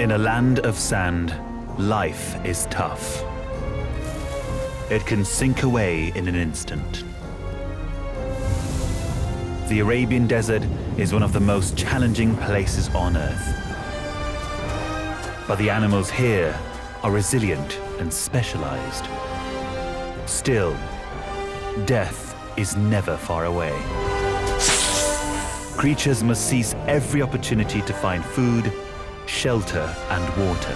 In a land of sand, life is tough. It can sink away in an instant. The Arabian Desert is one of the most challenging places on Earth. But the animals here are resilient and specialized. Still, death is never far away. Creatures must seize every opportunity to find food, shelter, and water.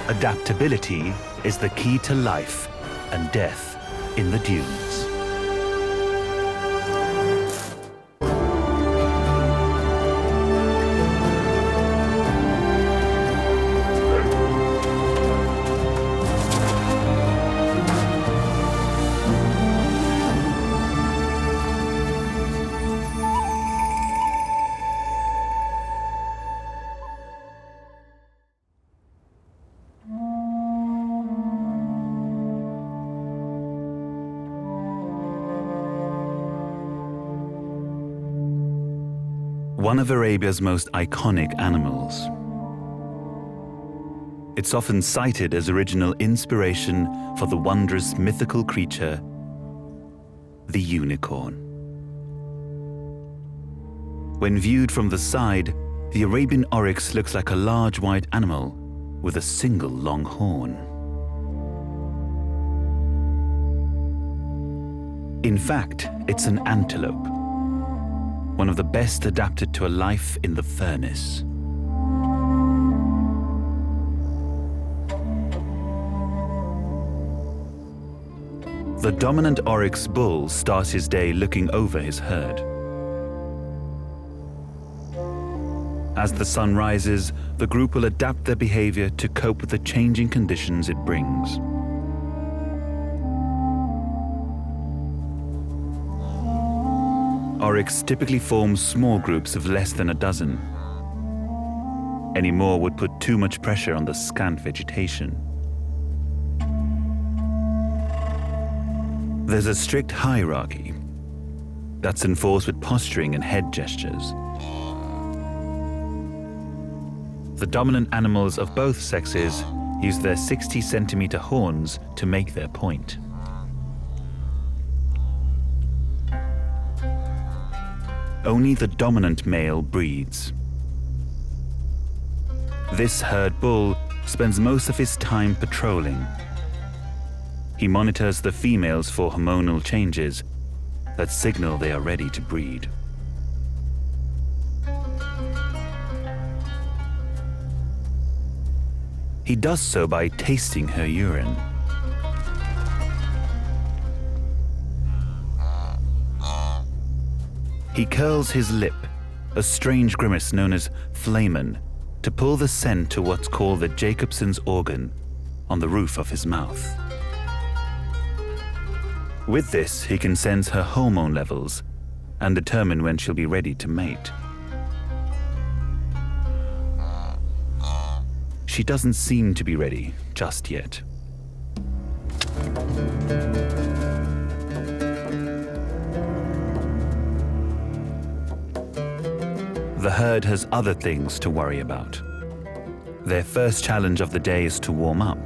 Adaptability is the key to life and death in the dunes. One of Arabia's most iconic animals. It's often cited as original inspiration for the wondrous mythical creature, the unicorn. When viewed from the side, the Arabian oryx looks like a large white animal with a single long horn. In fact, it's an antelope, one of the best adapted to a life in the furnace. The dominant oryx bull starts his day looking over his herd. As the sun rises, the group will adapt their behavior to cope with the changing conditions it brings. Oryx typically forms small groups of less than a dozen. Any more would put too much pressure on the scant vegetation. There's a strict hierarchy that's enforced with posturing and head gestures. The dominant animals of both sexes use their 60-centimeter horns to make their point. Only the dominant male breeds. This herd bull spends most of his time patrolling. He monitors the females for hormonal changes that signal they are ready to breed. He does so by tasting her urine. He curls his lip, a strange grimace known as flamen, to pull the scent to what's called the Jacobson's organ on the roof of his mouth. With this, he can sense her hormone levels and determine when she'll be ready to mate. She doesn't seem to be ready just yet. The herd has other things to worry about. Their first challenge of the day is to warm up.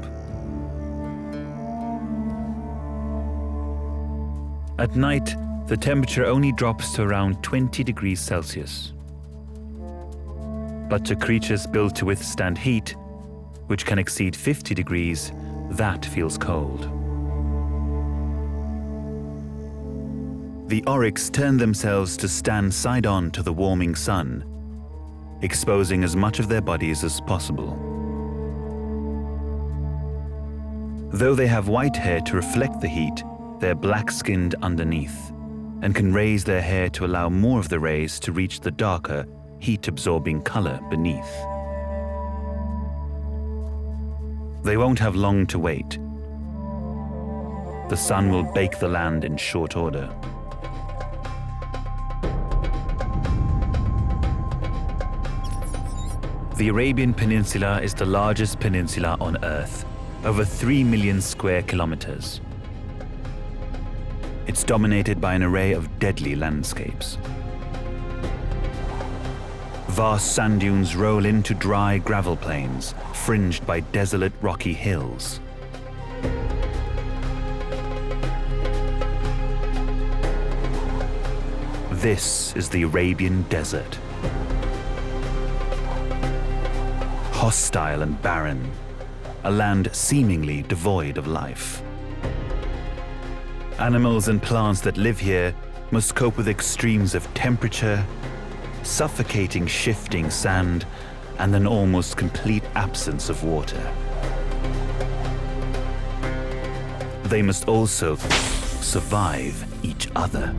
At night, the temperature only drops to around 20 degrees Celsius. But to creatures built to withstand heat, which can exceed 50 degrees, that feels cold. The oryx turn themselves to stand side-on to the warming sun, exposing as much of their bodies as possible. Though they have white hair to reflect the heat, they're black-skinned underneath and can raise their hair to allow more of the rays to reach the darker, heat-absorbing color beneath. They won't have long to wait. The sun will bake the land in short order. The Arabian Peninsula is the largest peninsula on Earth, over 3 million square kilometers. It's dominated by an array of deadly landscapes. Vast sand dunes roll into dry gravel plains, fringed by desolate rocky hills. This is the Arabian Desert. Hostile and barren, a land seemingly devoid of life. Animals and plants that live here must cope with extremes of temperature, suffocating shifting sand, and an almost complete absence of water. They must also survive each other.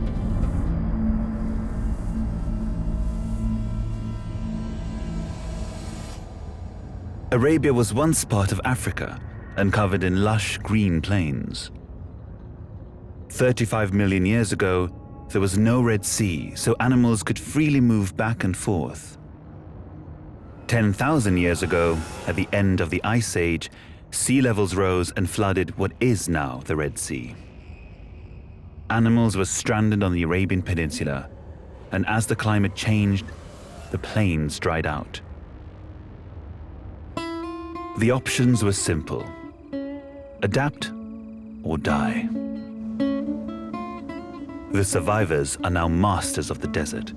Arabia was once part of Africa and covered in lush green plains. 35 million years ago, there was no Red Sea, so animals could freely move back and forth. 10,000 years ago, at the end of the Ice Age, sea levels rose and flooded what is now the Red Sea. Animals were stranded on the Arabian Peninsula, and as the climate changed, the plains dried out. The options were simple: adapt or die. The survivors are now masters of the desert.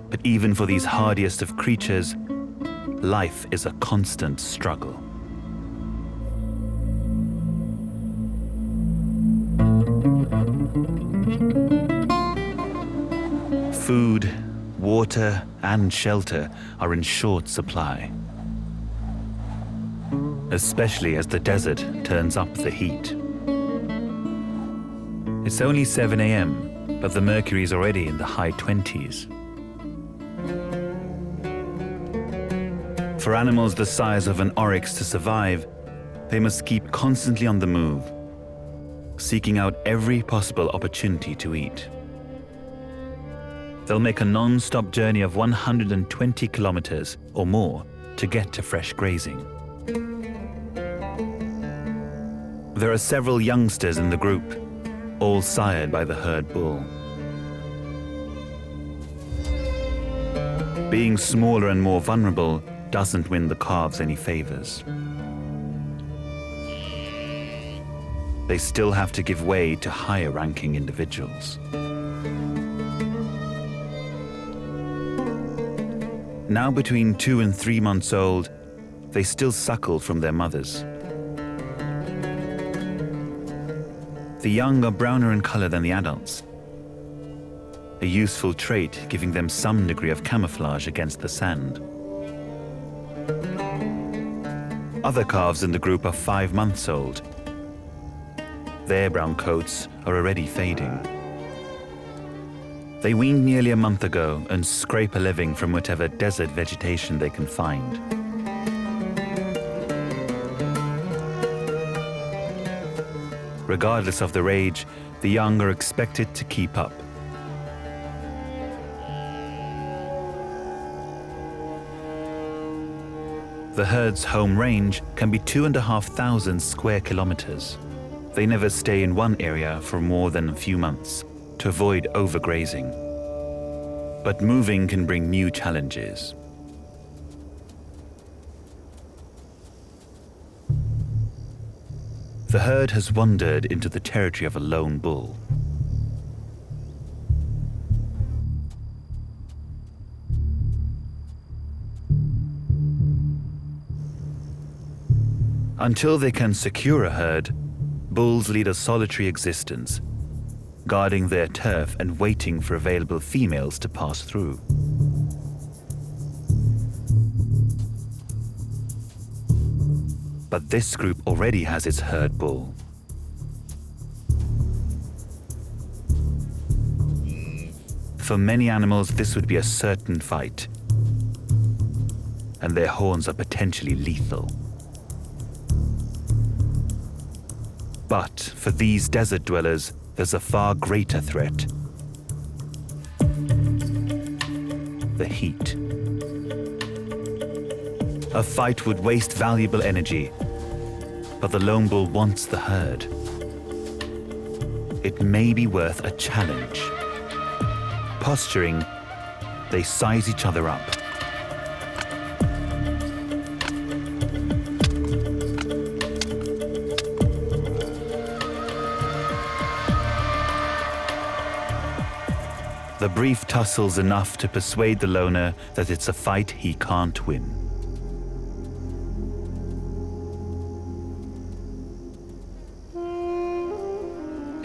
But even for these hardiest of creatures, life is a constant struggle. Food, water, and shelter are in short supply, especially as the desert turns up the heat. It's only 7 a.m., but the mercury is already in the high 20s. For animals the size of an oryx to survive, they must keep constantly on the move, seeking out every possible opportunity to eat. They'll make a non-stop journey of 120 kilometers or more to get to fresh grazing. There are several youngsters in the group, all sired by the herd bull. Being smaller and more vulnerable doesn't win the calves any favors. They still have to give way to higher-ranking individuals. Now between 2 and 3 months old, they still suckle from their mothers. The young are browner in color than the adults, a useful trait giving them some degree of camouflage against the sand. Other calves in the group are 5 months old. Their brown coats are already fading. They weaned nearly a month ago and scrape a living from whatever desert vegetation they can find. Regardless of their age, the young are expected to keep up. The herd's home range can be 2,500 square kilometers. They never stay in one area for more than a few months to avoid overgrazing. But moving can bring new challenges. The herd has wandered into the territory of a lone bull. Until they can secure a herd, bulls lead a solitary existence, guarding their turf and waiting for available females to pass through. But this group already has its herd bull. For many animals, this would be a certain fight, and their horns are potentially lethal. But for these desert dwellers, there's a far greater threat: the heat. A fight would waste valuable energy, but the lone bull wants the herd. It may be worth a challenge. Posturing They size each other up. The brief tussle's enough to persuade the loner that it's a fight he can't win.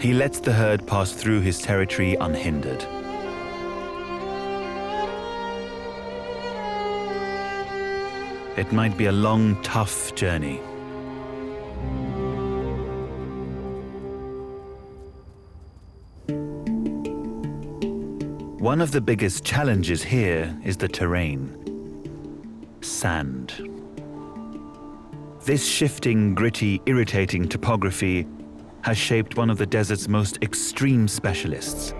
He lets the herd pass through his territory unhindered. It might be a long, tough journey. One of the biggest challenges here is the terrain. Sand. This shifting, gritty, irritating topography has shaped one of the desert's most extreme specialists.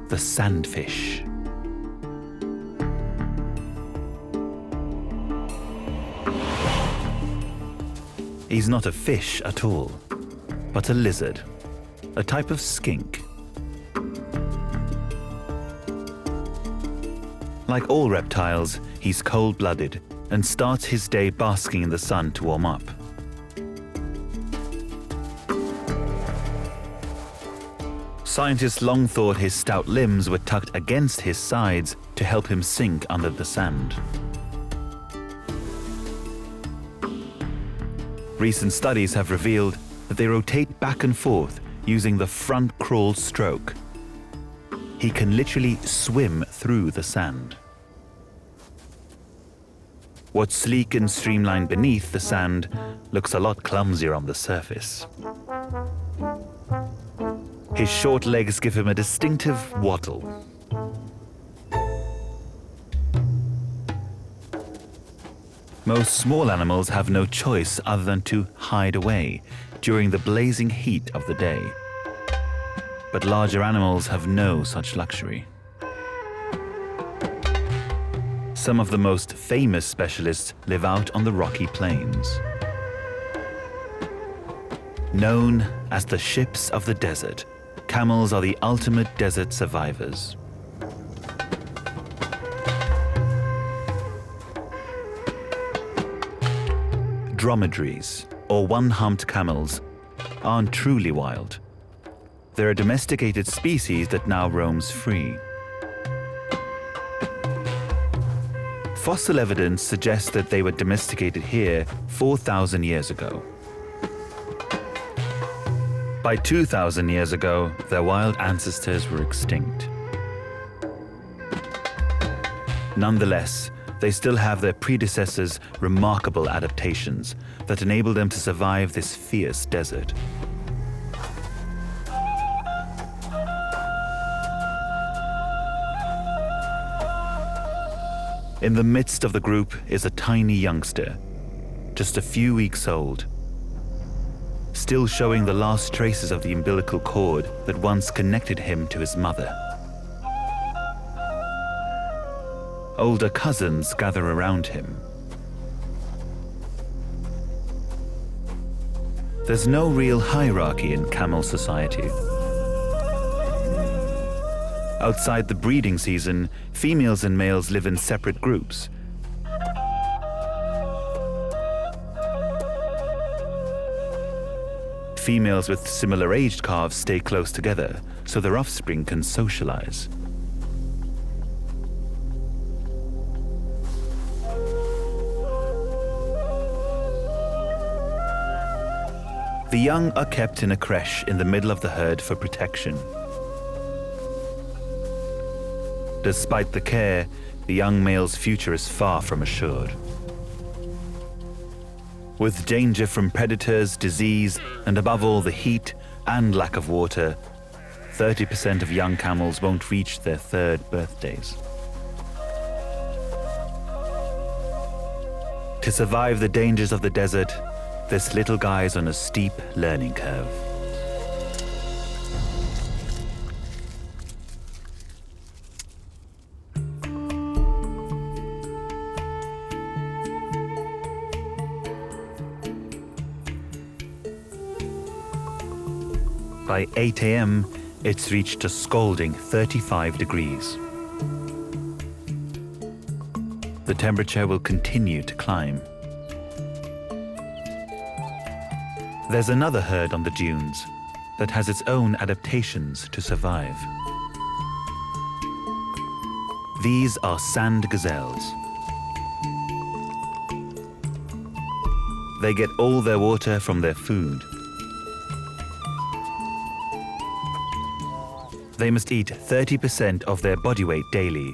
The sandfish. He's not a fish at all, but a lizard, a type of skink. Like all reptiles, he's cold-blooded and starts his day basking in the sun to warm up. Scientists long thought his stout limbs were tucked against his sides to help him sink under the sand. Recent studies have revealed that they rotate back and forth using the front crawl stroke. He can literally swim through the sand. What's sleek and streamlined beneath the sand looks a lot clumsier on the surface. His short legs give him a distinctive waddle. Most small animals have no choice other than to hide away during the blazing heat of the day. But larger animals have no such luxury. Some of the most famous specialists live out on the rocky plains. Known as the ships of the desert, camels are the ultimate desert survivors. Dromedaries, or one-humped camels, aren't truly wild. They're a domesticated species that now roams free. Fossil evidence suggests that they were domesticated here 4,000 years ago. By 2,000 years ago, their wild ancestors were extinct. Nonetheless, they still have their predecessors' remarkable adaptations that enable them to survive this fierce desert. In the midst of the group is a tiny youngster, just a few weeks old, still showing the last traces of the umbilical cord that once connected him to his mother. Older cousins gather around him. There's no real hierarchy in camel society. Outside the breeding season, females and males live in separate groups. Females with similar-aged calves stay close together so their offspring can socialize. The young are kept in a creche in the middle of the herd for protection. Despite the care, the young male's future is far from assured. With danger from predators, disease, and above all the heat and lack of water, 30% of young camels won't reach their third birthdays. To survive the dangers of the desert, this little guy's on a steep learning curve. By 8 a.m., it's reached a scalding 35 degrees. The temperature will continue to climb. There's another herd on the dunes that has its own adaptations to survive. These are sand gazelles. They get all their water from their food. They must eat 30% of their body weight daily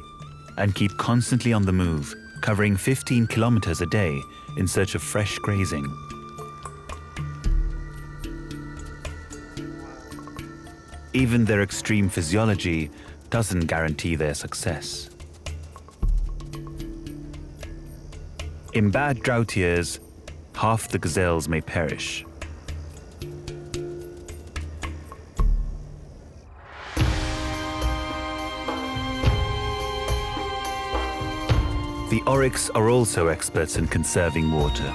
and keep constantly on the move, covering 15 kilometers a day in search of fresh grazing. Even their extreme physiology doesn't guarantee their success. In bad drought years, half the gazelles may perish. The oryx are also experts in conserving water.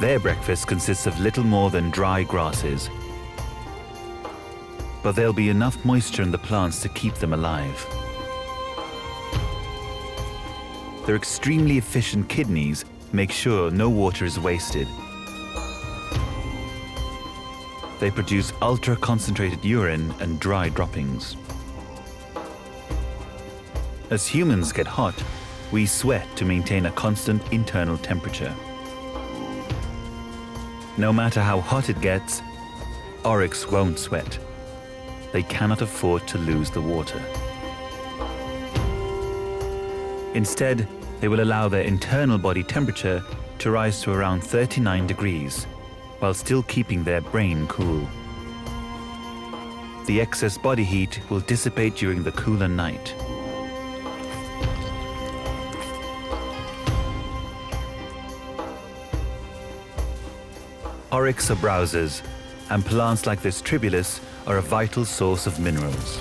Their breakfast consists of little more than dry grasses, but there'll be enough moisture in the plants to keep them alive. Their extremely efficient kidneys make sure no water is wasted. They produce ultra-concentrated urine and dry droppings. As humans get hot, we sweat to maintain a constant internal temperature. No matter how hot it gets, oryx won't sweat. They cannot afford to lose the water. Instead, they will allow their internal body temperature to rise to around 39 degrees, while still keeping their brain cool. The excess body heat will dissipate during the cooler night. Oryx are browsers, and plants like this tribulus are a vital source of minerals.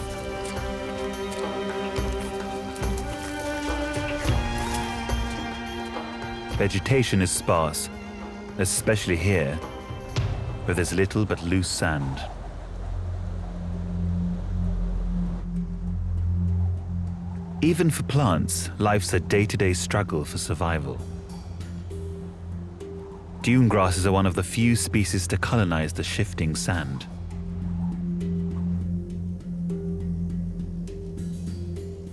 Vegetation is sparse, especially here, where there's little but loose sand. Even for plants, life's a day-to-day struggle for survival. Dune grasses are one of the few species to colonize the shifting sand.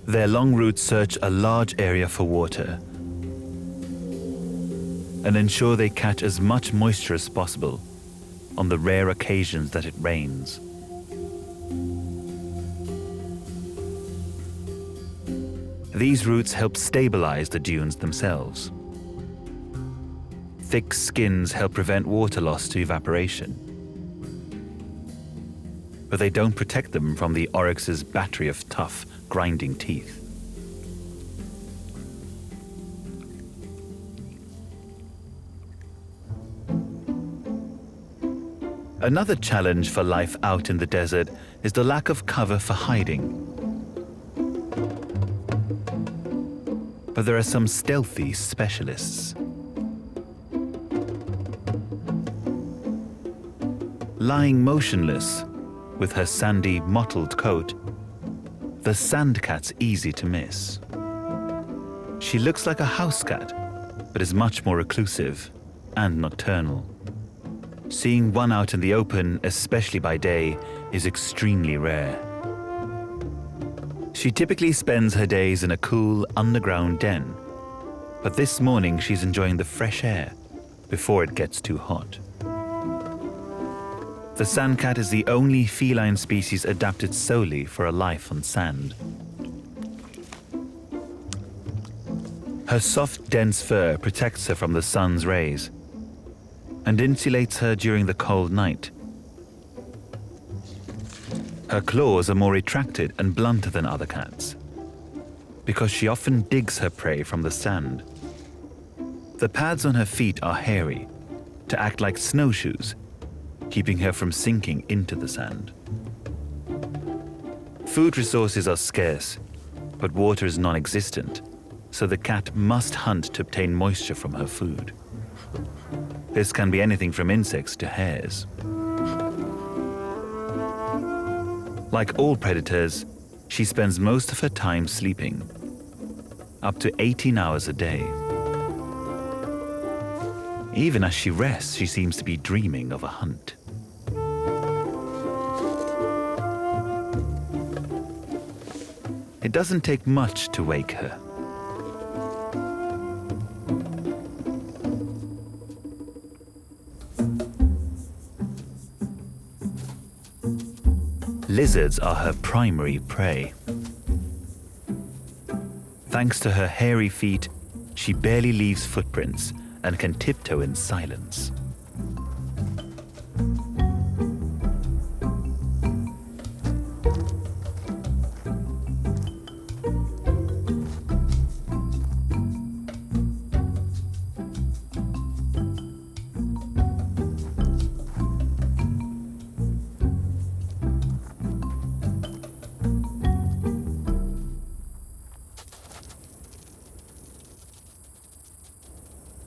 Their long roots search a large area for water and ensure they catch as much moisture as possible on the rare occasions that it rains. These roots help stabilize the dunes themselves. Thick skins help prevent water loss to evaporation, but they don't protect them from the oryx's battery of tough, grinding teeth. Another challenge for life out in the desert is the lack of cover for hiding. But there are some stealthy specialists. Lying motionless, with her sandy, mottled coat, the sand cat's easy to miss. She looks like a house cat, but is much more reclusive and nocturnal. Seeing one out in the open, especially by day, is extremely rare. She typically spends her days in a cool, underground den, but this morning she's enjoying the fresh air before it gets too hot. The sandcat is the only feline species adapted solely for a life on sand. Her soft, dense fur protects her from the sun's rays and insulates her during the cold night. Her claws are more retracted and blunter than other cats because she often digs her prey from the sand. The pads on her feet are hairy to act like snowshoes, keeping her from sinking into the sand. Food resources are scarce, but water is non-existent, so the cat must hunt to obtain moisture from her food. This can be anything from insects to hairs. Like all predators, she spends most of her time sleeping, up to 18 hours a day. Even as she rests, she seems to be dreaming of a hunt. It doesn't take much to wake her. Lizards are her primary prey. Thanks to her hairy feet, she barely leaves footprints and can tiptoe in silence.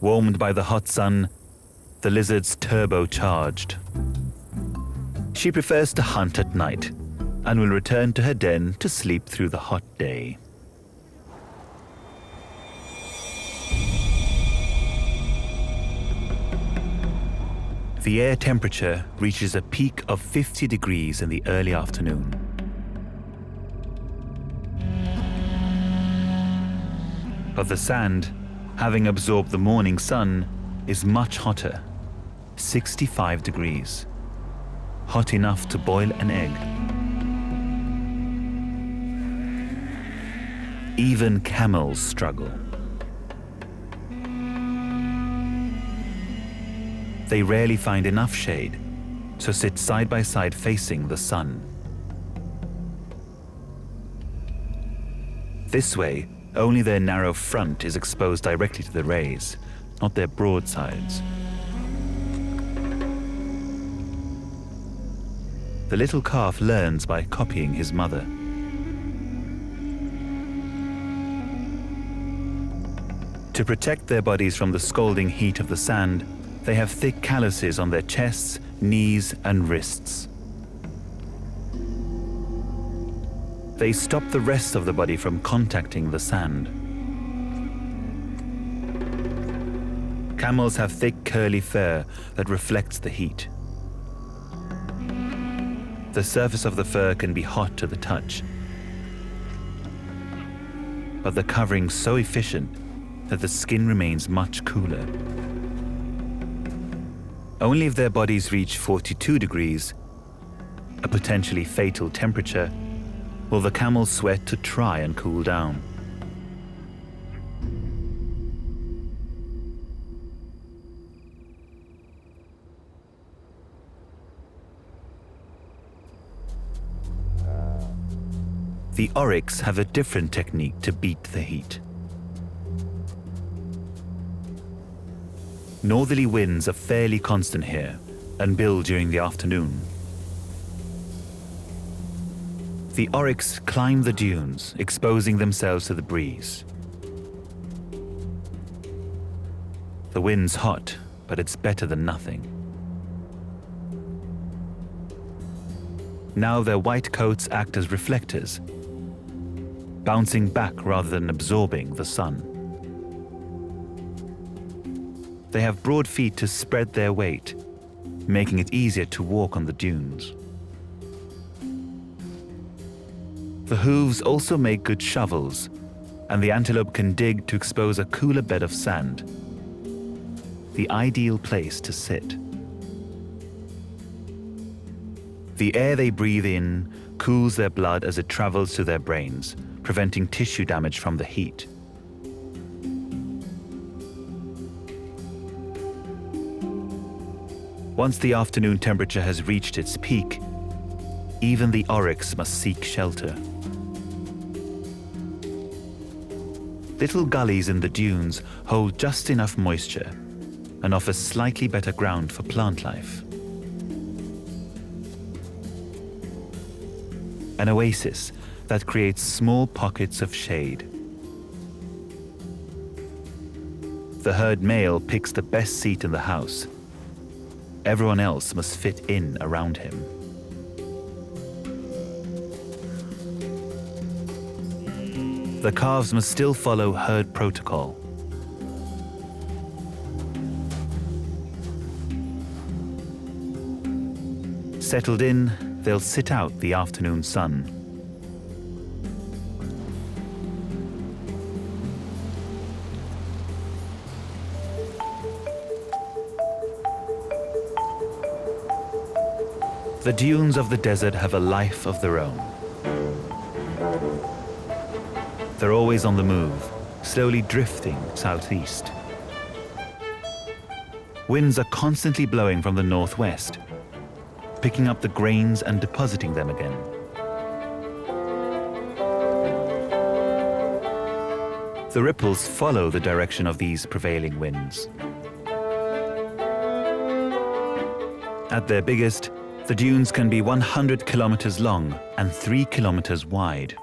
Warmed by the hot sun, the lizard's turbocharged. She prefers to hunt at night and will return to her den to sleep through the hot day. The air temperature reaches a peak of 50 degrees in the early afternoon. But the sand, having absorbed the morning sun, is much hotter, 65 degrees, hot enough to boil an egg. Even camels struggle. They rarely find enough shade, so sit side by side facing the sun. This way, only their narrow front is exposed directly to the rays, not their broad sides. The little calf learns by copying his mother. To protect their bodies from the scalding heat of the sand, they have thick calluses on their chests, knees, and wrists. They stop the rest of the body from contacting the sand. Camels have thick curly fur that reflects the heat. The surface of the fur can be hot to the touch, but the covering's so efficient that the skin remains much cooler. Only if their bodies reach 42 degrees, a potentially fatal temperature, will the camel sweat to try and cool down. The oryx have a different technique to beat the heat. Northerly winds are fairly constant here and build during the afternoon. The oryx climb the dunes, exposing themselves to the breeze. The wind's hot, but it's better than nothing. Now their white coats act as reflectors, bouncing back rather than absorbing the sun. They have broad feet to spread their weight, making it easier to walk on the dunes. The hooves also make good shovels, and the antelope can dig to expose a cooler bed of sand, the ideal place to sit. The air they breathe in cools their blood as it travels to their brains, preventing tissue damage from the heat. Once the afternoon temperature has reached its peak, even the oryx must seek shelter. Little gullies in the dunes hold just enough moisture and offer slightly better ground for plant life. An oasis that creates small pockets of shade. The herd male picks the best seat in the house. Everyone else must fit in around him. the calves must still follow herd protocol. Settled in, they'll sit out the afternoon sun. The dunes of the desert have a life of their own. They're always on the move, slowly drifting southeast. Winds are constantly blowing from the northwest, picking up the grains and depositing them again. The ripples follow the direction of these prevailing winds. At their biggest, the dunes can be 100 kilometers long and 3 kilometers wide.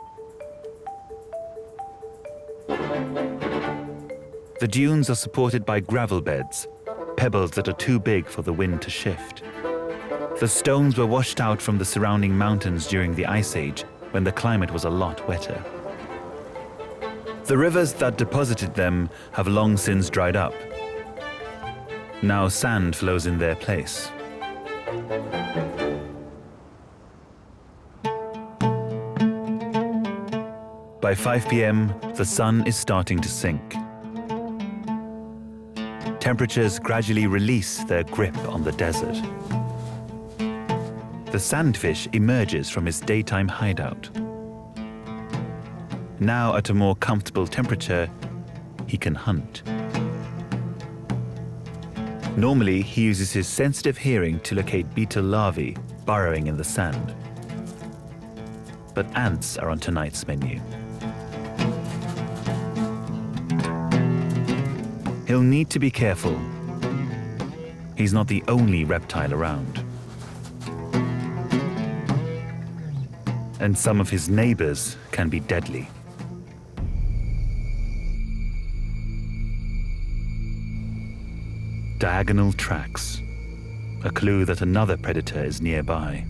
The dunes are supported by gravel beds, pebbles that are too big for the wind to shift. The stones were washed out from the surrounding mountains during the Ice Age, when the climate was a lot wetter. The rivers that deposited them have long since dried up. Now sand flows in their place. By 5 p.m., the sun is starting to sink. Temperatures gradually release their grip on the desert. The sandfish emerges from his daytime hideout. Now at a more comfortable temperature, he can hunt. Normally, he uses his sensitive hearing to locate beetle larvae burrowing in the sand. But ants are on tonight's menu. He'll need to be careful. He's not the only reptile around. And some of his neighbors can be deadly. Diagonal tracks, a clue that another predator is nearby.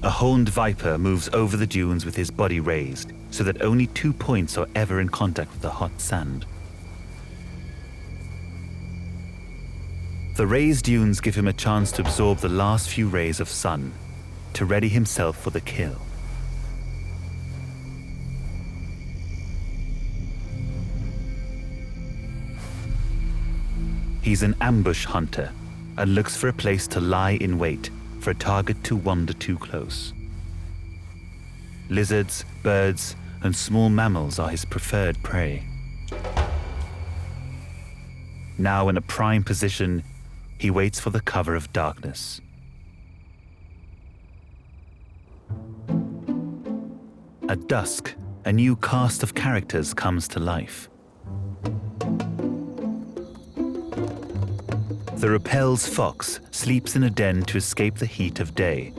A horned viper moves over the dunes with his body raised, so that only 2 points are ever in contact with the hot sand. The raised dunes give him a chance to absorb the last few rays of sun, to ready himself for the kill. He's an ambush hunter and looks for a place to lie in wait for a target to wander too close. Lizards, birds, and small mammals are his preferred prey. Now in a prime position, he waits for the cover of darkness. At dusk, a new cast of characters comes to life. The Ruppell's fox sleeps in a den to escape the heat of day.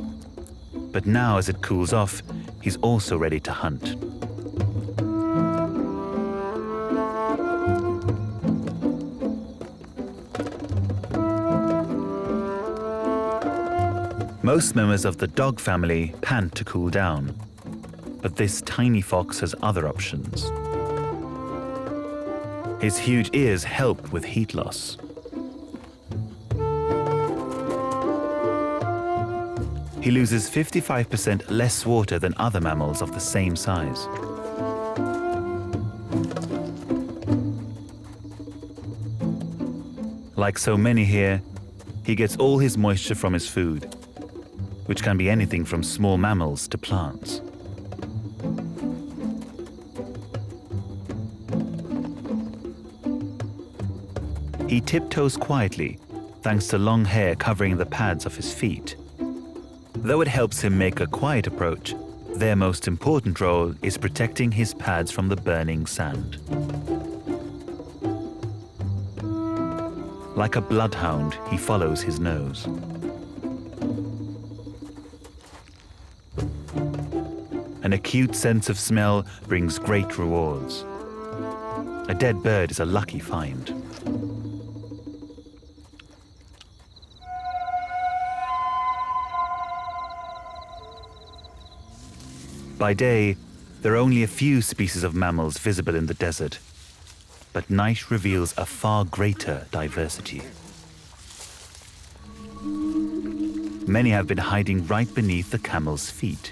But now as it cools off, he's also ready to hunt. Most members of the dog family pant to cool down, but this tiny fox has other options. His huge ears help with heat loss. He loses 55% less water than other mammals of the same size. Like so many here, he gets all his moisture from his food, which can be anything from small mammals to plants. He tiptoes quietly, thanks to long hair covering the pads of his feet. Though it helps him make a quiet approach, their most important role is protecting his pads from the burning sand. Like a bloodhound, he follows his nose. An acute sense of smell brings great rewards. A dead bird is a lucky find. By day, there are only a few species of mammals visible in the desert, but night reveals a far greater diversity. Many have been hiding right beneath the camel's feet.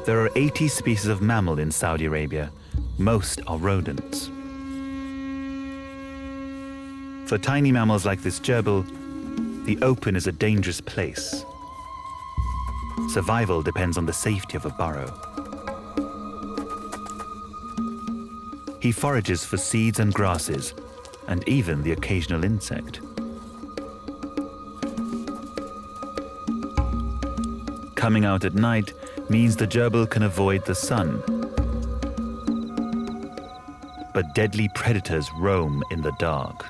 There are 80 species of mammal in Saudi Arabia. Most are rodents. For tiny mammals like this gerbil, the open is a dangerous place. Survival depends on the safety of a burrow. He forages for seeds and grasses, and even the occasional insect. Coming out at night means the gerbil can avoid the sun. But deadly predators roam in the dark.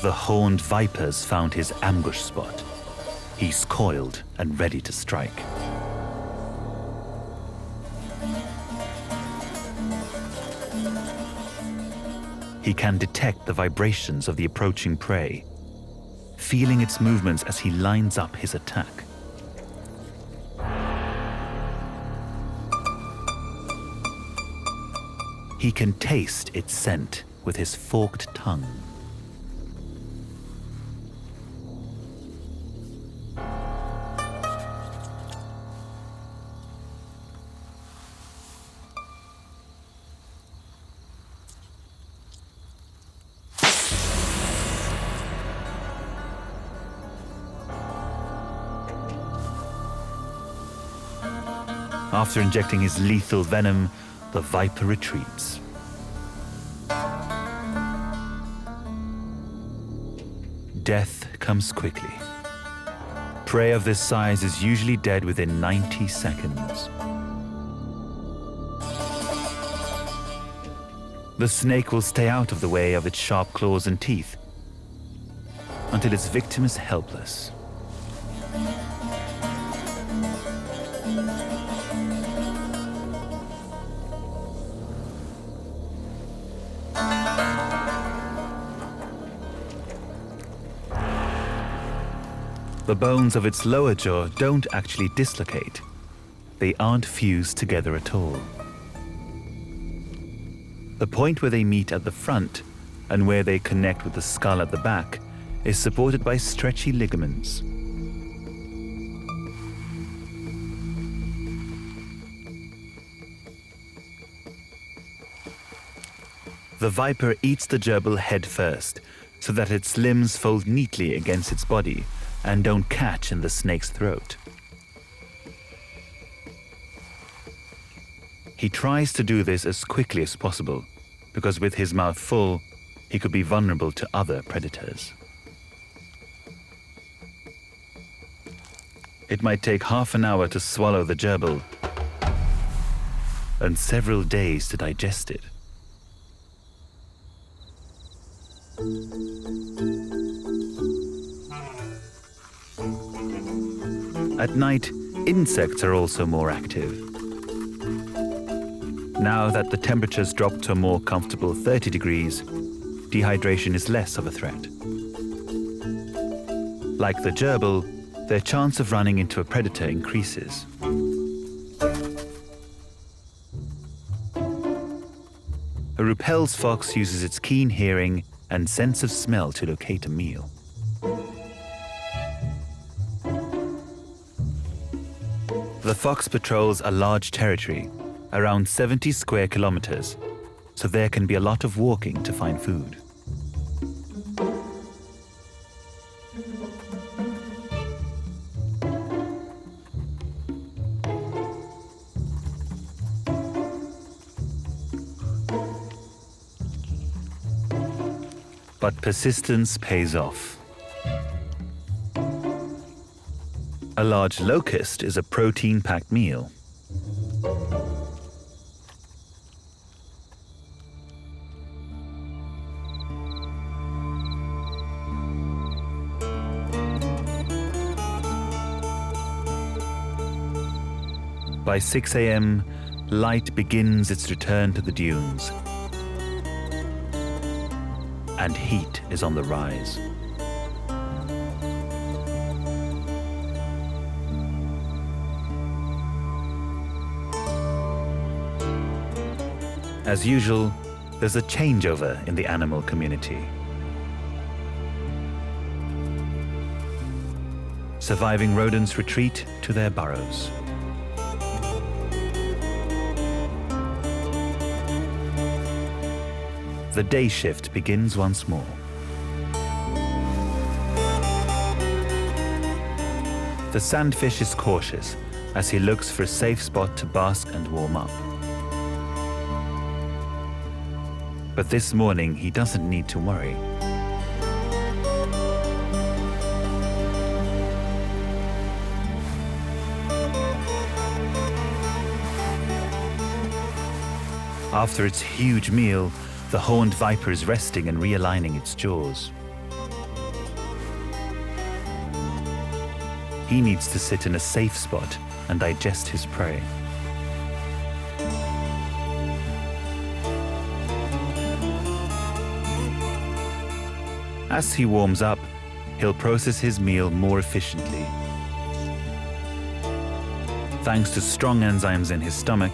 The horned viper's found his ambush spot. He's coiled and ready to strike. He can detect the vibrations of the approaching prey, feeling its movements as he lines up his attack. He can taste its scent with his forked tongue. After injecting his lethal venom, the viper retreats. Death comes quickly. Prey of this size is usually dead within 90 seconds. The snake will stay out of the way of its sharp claws and teeth until its victim is helpless. The bones of its lower jaw don't actually dislocate. They aren't fused together at all. The point where they meet at the front and where they connect with the skull at the back is supported by stretchy ligaments. The viper eats the gerbil head first, so that its limbs fold neatly against its body and don't catch in the snake's throat. He tries to do this as quickly as possible, because with his mouth full, he could be vulnerable to other predators. It might take half an hour to swallow the gerbil and several days to digest it. At night, insects are also more active. Now that the temperatures drop to a more comfortable 30 degrees, dehydration is less of a threat. Like the gerbil, their chance of running into a predator increases. A Ruppell's fox uses its keen hearing and sense of smell to locate a meal. The fox patrols a large territory, around 70 square kilometers, so there can be a lot of walking to find food. But persistence pays off. A large locust is a protein-packed meal. By 6 a.m., light begins its return to the dunes. and heat is on the rise. As usual, there's a changeover in the animal community. Surviving rodents retreat to their burrows. The day shift begins once more. The sandfish is cautious as he looks for a safe spot to bask and warm up. But this morning, he doesn't need to worry. After its huge meal, the horned viper is resting and realigning its jaws. He needs to sit in a safe spot and digest his prey. As he warms up, he'll process his meal more efficiently. Thanks to strong enzymes in his stomach,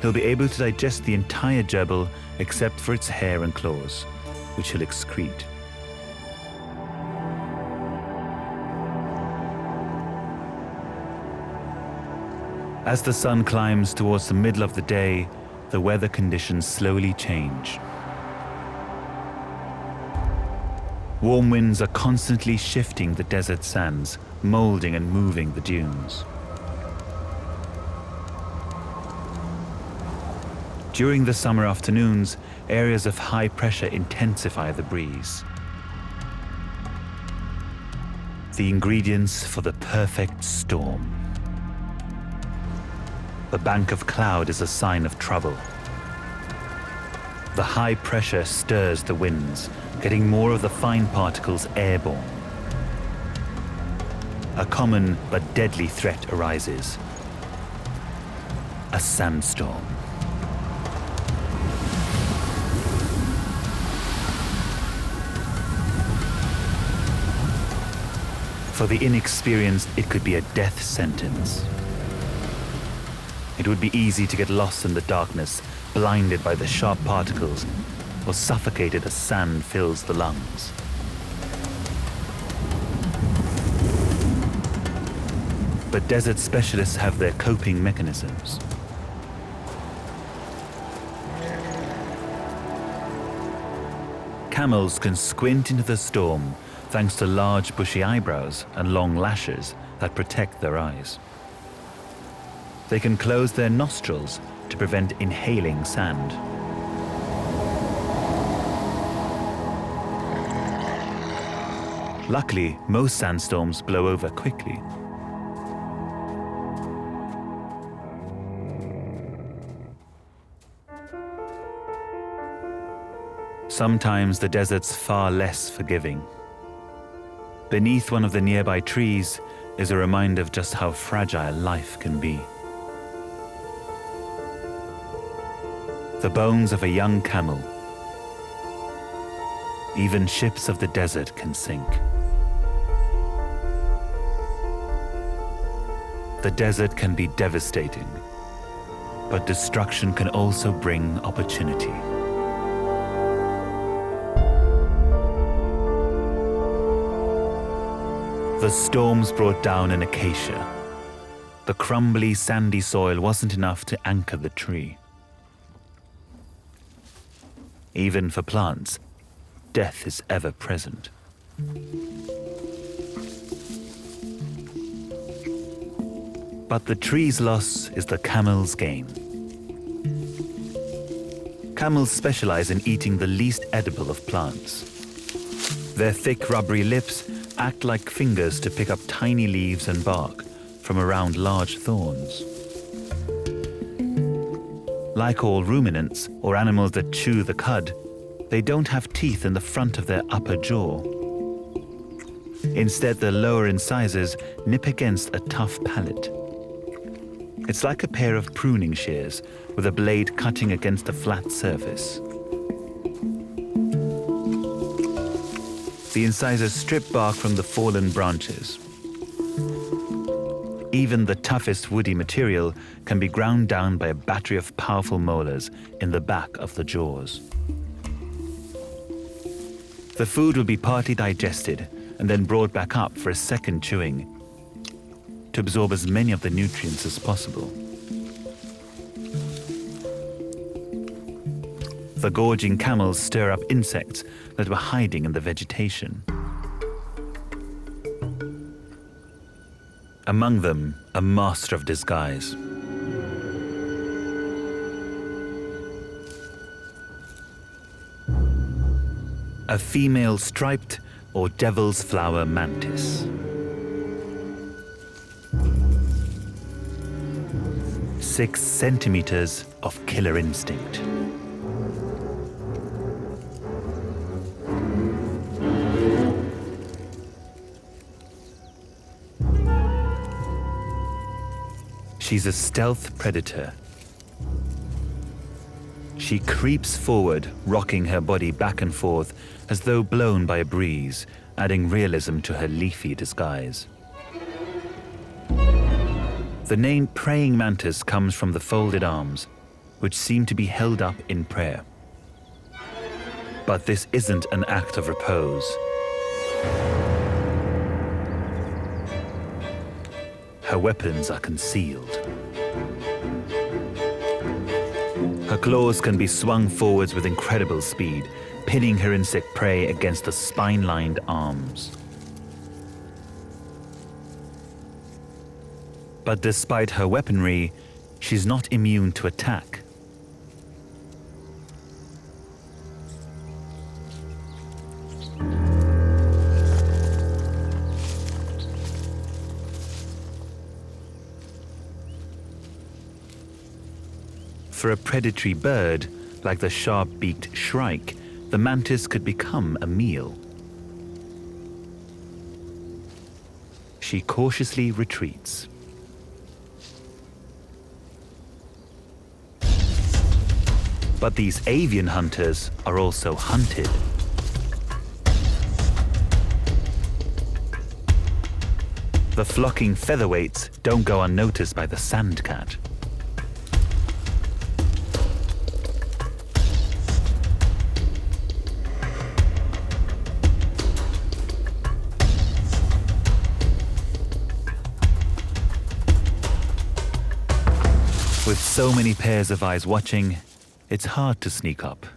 he'll be able to digest the entire gerbil except for its hair and claws, which he'll excrete. As the sun climbs towards the middle of the day, the weather conditions slowly change. Warm winds are constantly shifting the desert sands, molding and moving the dunes. During the summer afternoons, areas of high pressure intensify the breeze. The ingredients for the perfect storm. The bank of cloud is a sign of trouble. The high pressure stirs the winds, getting more of the fine particles airborne. A common but deadly threat arises: a sandstorm. For the inexperienced, it could be a death sentence. It would be easy to get lost in the darkness, blinded by the sharp particles, or suffocated as sand fills the lungs. But desert specialists have their coping mechanisms. Camels can squint into the storm thanks to large bushy eyebrows and long lashes that protect their eyes. They can close their nostrils to prevent inhaling sand. Luckily, most sandstorms blow over quickly. Sometimes the desert's far less forgiving. Beneath one of the nearby trees is a reminder of just how fragile life can be. The bones of a young camel. Even ships of the desert can sink. The desert can be devastating, but destruction can also bring opportunity. The storms brought down an acacia. The crumbly, sandy soil wasn't enough to anchor the tree. Even for plants, death is ever present. But the tree's loss is the camel's gain. Camels specialize in eating the least edible of plants. Their thick, rubbery lips act like fingers to pick up tiny leaves and bark from around large thorns. Like all ruminants, or animals that chew the cud, they don't have teeth in the front of their upper jaw. Instead, the lower incisors nip against a tough palate. It's like a pair of pruning shears with a blade cutting against a flat surface. The incisors strip bark from the fallen branches. Even the toughest woody material can be ground down by a battery of powerful molars in the back of the jaws. The food will be partly digested and then brought back up for a second chewing to absorb as many of the nutrients as possible. The gorging camels stir up insects that were hiding in the vegetation. Among them, a master of disguise. A female striped or devil's flower mantis. 6 centimeters of killer instinct. She's a stealth predator. She creeps forward, rocking her body back and forth as though blown by a breeze, adding realism to her leafy disguise. The name praying mantis comes from the folded arms, which seem to be held up in prayer. But this isn't an act of repose. Her weapons are concealed. Her claws can be swung forwards with incredible speed, pinning her insect prey against the spine-lined arms. But despite her weaponry, she's not immune to attack. For a predatory bird, like the sharp-beaked shrike, the mantis could become a meal. She cautiously retreats. But these avian hunters are also hunted. The flocking featherweights don't go unnoticed by the sandcat. With so many pairs of eyes watching, it's hard to sneak up.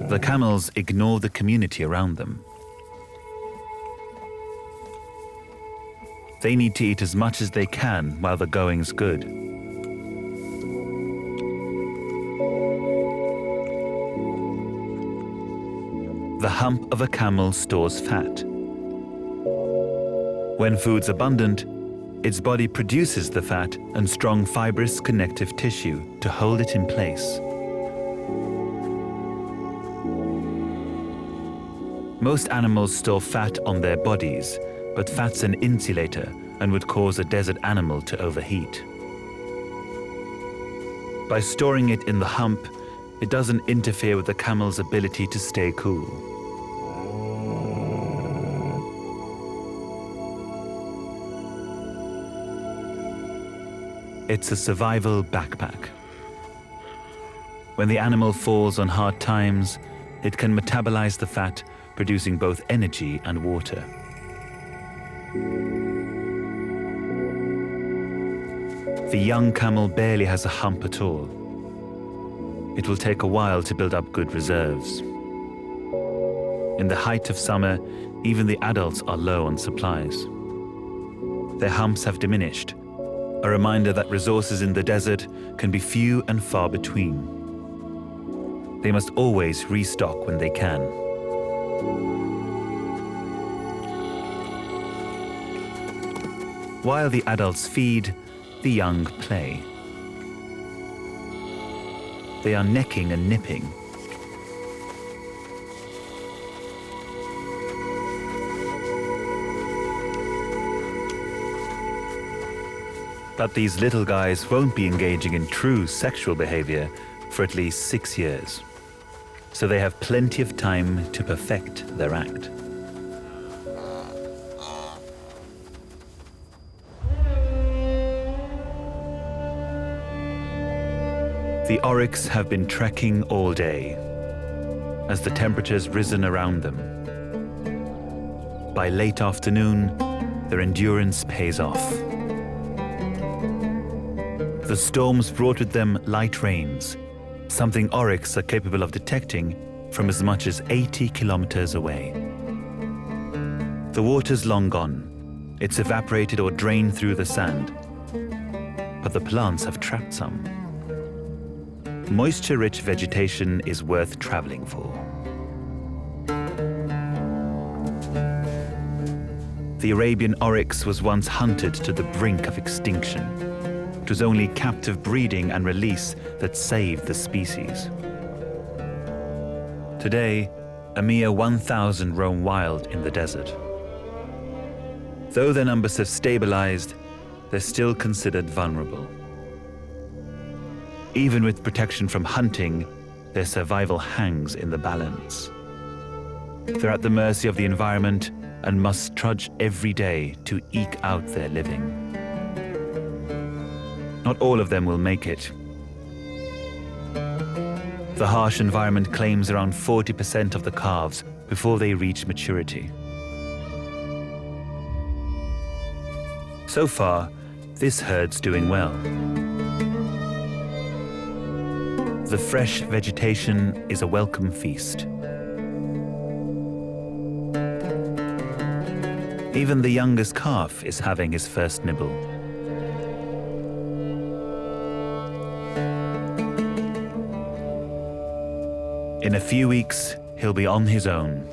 The camels ignore the community around them. They need to eat as much as they can while the going's good. The hump of a camel stores fat. When food's abundant, its body produces the fat and strong fibrous connective tissue to hold it in place. Most animals store fat on their bodies, but fat's an insulator and would cause a desert animal to overheat. By storing it in the hump, it doesn't interfere with the camel's ability to stay cool. It's a survival backpack. When the animal falls on hard times, it can metabolize the fat, producing both energy and water. The young camel barely has a hump at all. It will take a while to build up good reserves. In the height of summer, even the adults are low on supplies. Their humps have diminished, a reminder that resources in the desert can be few and far between. They must always restock when they can. While the adults feed, the young play. They are necking and nipping. But these little guys won't be engaging in true sexual behavior for at least 6 years, so they have plenty of time to perfect their act. The oryx have been trekking all day, as the temperature's risen around them. By late afternoon, their endurance pays off. The storms brought with them light rains, something oryx are capable of detecting from as much as 80 kilometers away. The water's long gone. It's evaporated or drained through the sand. But the plants have trapped some. Moisture-rich vegetation is worth traveling for. The Arabian oryx was once hunted to the brink of extinction. It was only captive breeding and release that saved the species. Today, a mere 1,000 roam wild in the desert. Though their numbers have stabilized, they're still considered vulnerable. Even with protection from hunting, their survival hangs in the balance. They're at the mercy of the environment and must trudge every day to eke out their living. Not all of them will make it. The harsh environment claims around 40% of the calves before they reach maturity. So far, this herd's doing well. The fresh vegetation is a welcome feast. Even the youngest calf is having his first nibble. In a few weeks, he'll be on his own.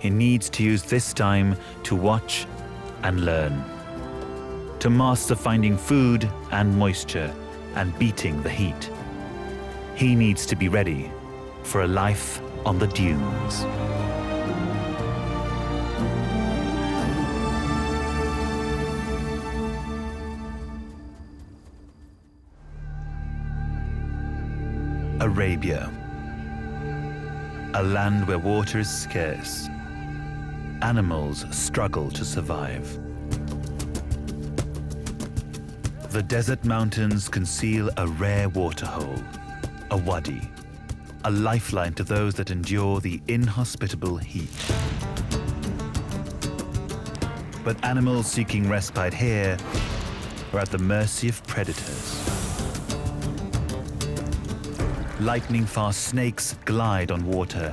He needs to use this time to watch and learn, to master finding food and moisture and beating the heat. He needs to be ready for a life on the dunes. Arabia, a land where water is scarce. Animals struggle to survive. The desert mountains conceal a rare waterhole, a wadi, a lifeline to those that endure the inhospitable heat. But animals seeking respite here are at the mercy of predators. Lightning-fast snakes glide on water,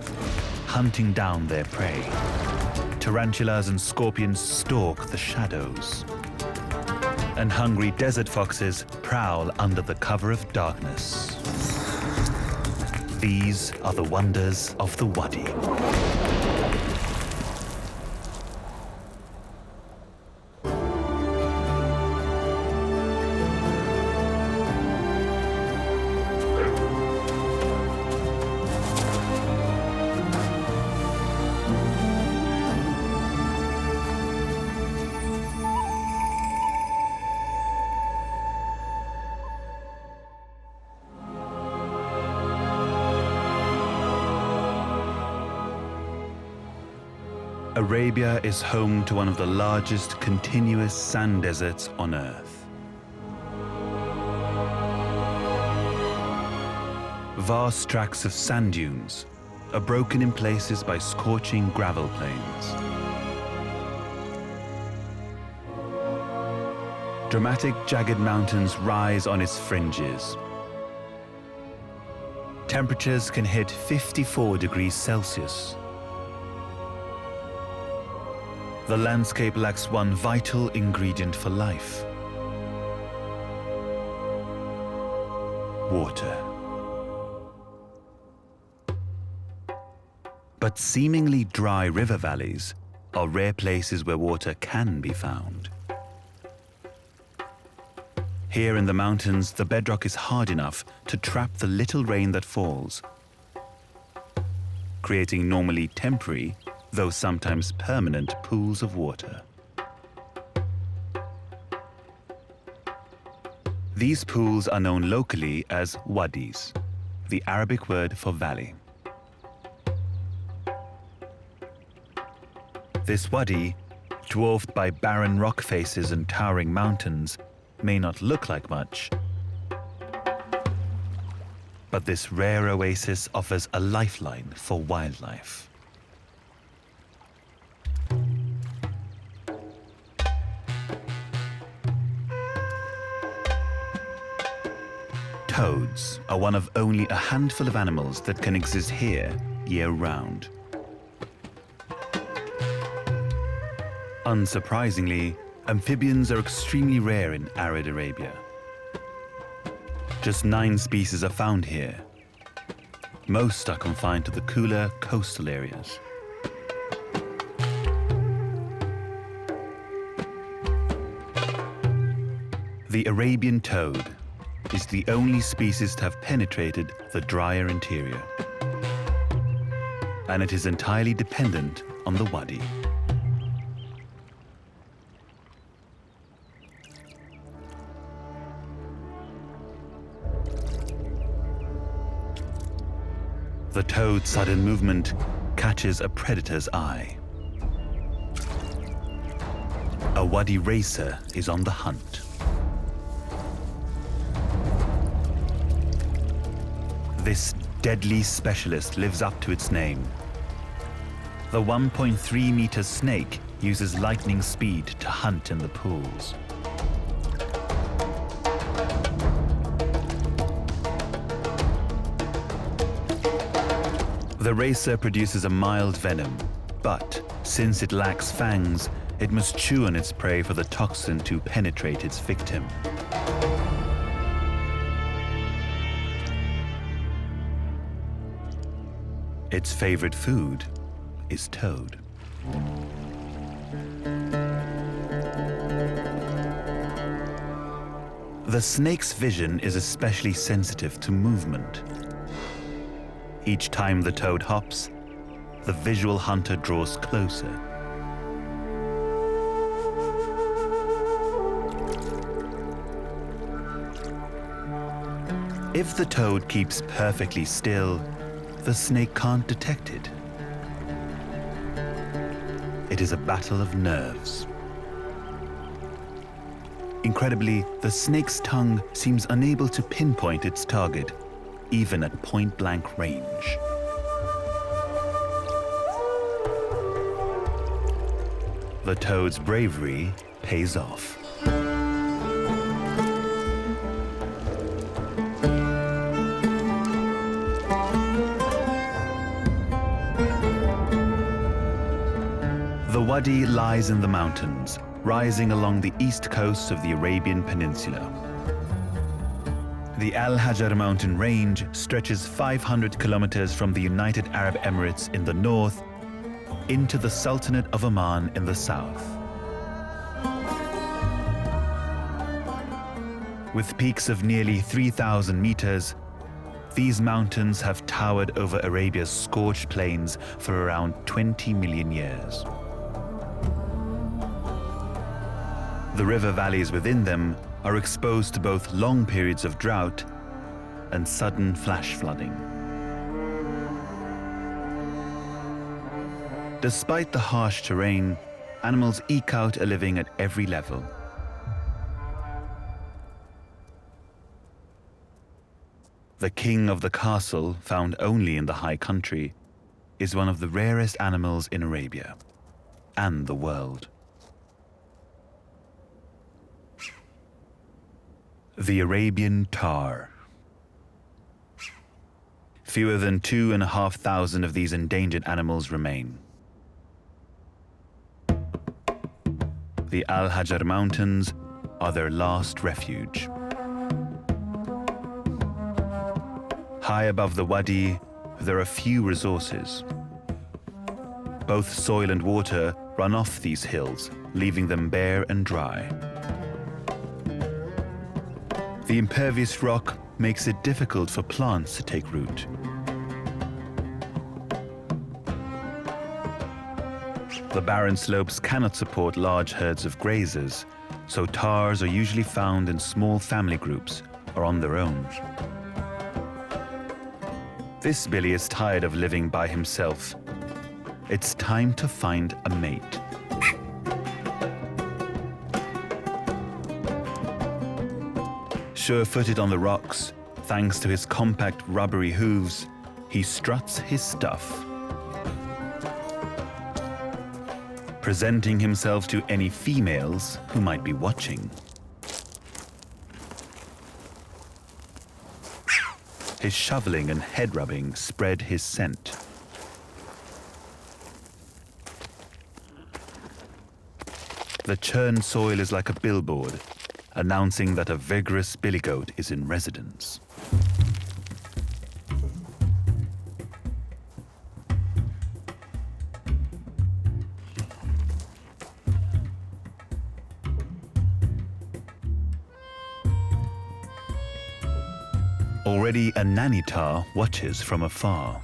hunting down their prey. Tarantulas and scorpions stalk the shadows. And hungry desert foxes prowl under the cover of darkness. These are the wonders of the Wadi. Arabia is home to one of the largest continuous sand deserts on Earth. Vast tracts of sand dunes are broken in places by scorching gravel plains. Dramatic jagged mountains rise on its fringes. Temperatures can hit 54 degrees Celsius. The landscape lacks one vital ingredient for life: water. But seemingly dry river valleys are rare places where water can be found. Here in the mountains, the bedrock is hard enough to trap the little rain that falls, creating normally temporary, though sometimes permanent, pools of water. These pools are known locally as wadis, the Arabic word for valley. This wadi, dwarfed by barren rock faces and towering mountains, may not look like much, but this rare oasis offers a lifeline for wildlife. Toads are one of only a handful of animals that can exist here year-round. Unsurprisingly, amphibians are extremely rare in arid Arabia. Just 9 species are found here. Most are confined to the cooler coastal areas. The Arabian toad is the only species to have penetrated the drier interior, and it is entirely dependent on the wadi. The toad's sudden movement catches a predator's eye. A wadi racer is on the hunt. This deadly specialist lives up to its name. The 1.3-meter snake uses lightning speed to hunt in the pools. The racer produces a mild venom, but since it lacks fangs, it must chew on its prey for the toxin to penetrate its victim. Its favorite food is toad. The snake's vision is especially sensitive to movement. Each time the toad hops, the visual hunter draws closer. If the toad keeps perfectly still, the snake can't detect it. It is a battle of nerves. Incredibly, the snake's tongue seems unable to pinpoint its target, even at point-blank range. The toad's bravery pays off. The wadi lies in the mountains, rising along the east coast of the Arabian Peninsula. The Al Hajar mountain range stretches 500 kilometers from the United Arab Emirates in the north into the Sultanate of Oman in the south. With peaks of nearly 3,000 meters, these mountains have towered over Arabia's scorched plains for around 20 million years. The river valleys within them are exposed to both long periods of drought and sudden flash flooding. Despite the harsh terrain, animals eke out a living at every level. The king of the castle, found only in the high country, is one of the rarest animals in Arabia and the world. The Arabian tar. Fewer than 2,500 of these endangered animals remain. The Al Hajar Mountains are their last refuge. High above the wadi, there are few resources. Both soil and water run off these hills, leaving them bare and dry. The impervious rock makes it difficult for plants to take root. The barren slopes cannot support large herds of grazers, so tars are usually found in small family groups or on their own. This Billy is tired of living by himself. It's time to find a mate. Sure-footed on the rocks, thanks to his compact rubbery hooves, he struts his stuff, presenting himself to any females who might be watching. His shoveling and head rubbing spread his scent. The churned soil is like a billboard, announcing that a vigorous billy goat is in residence. Already a nanny tar watches from afar.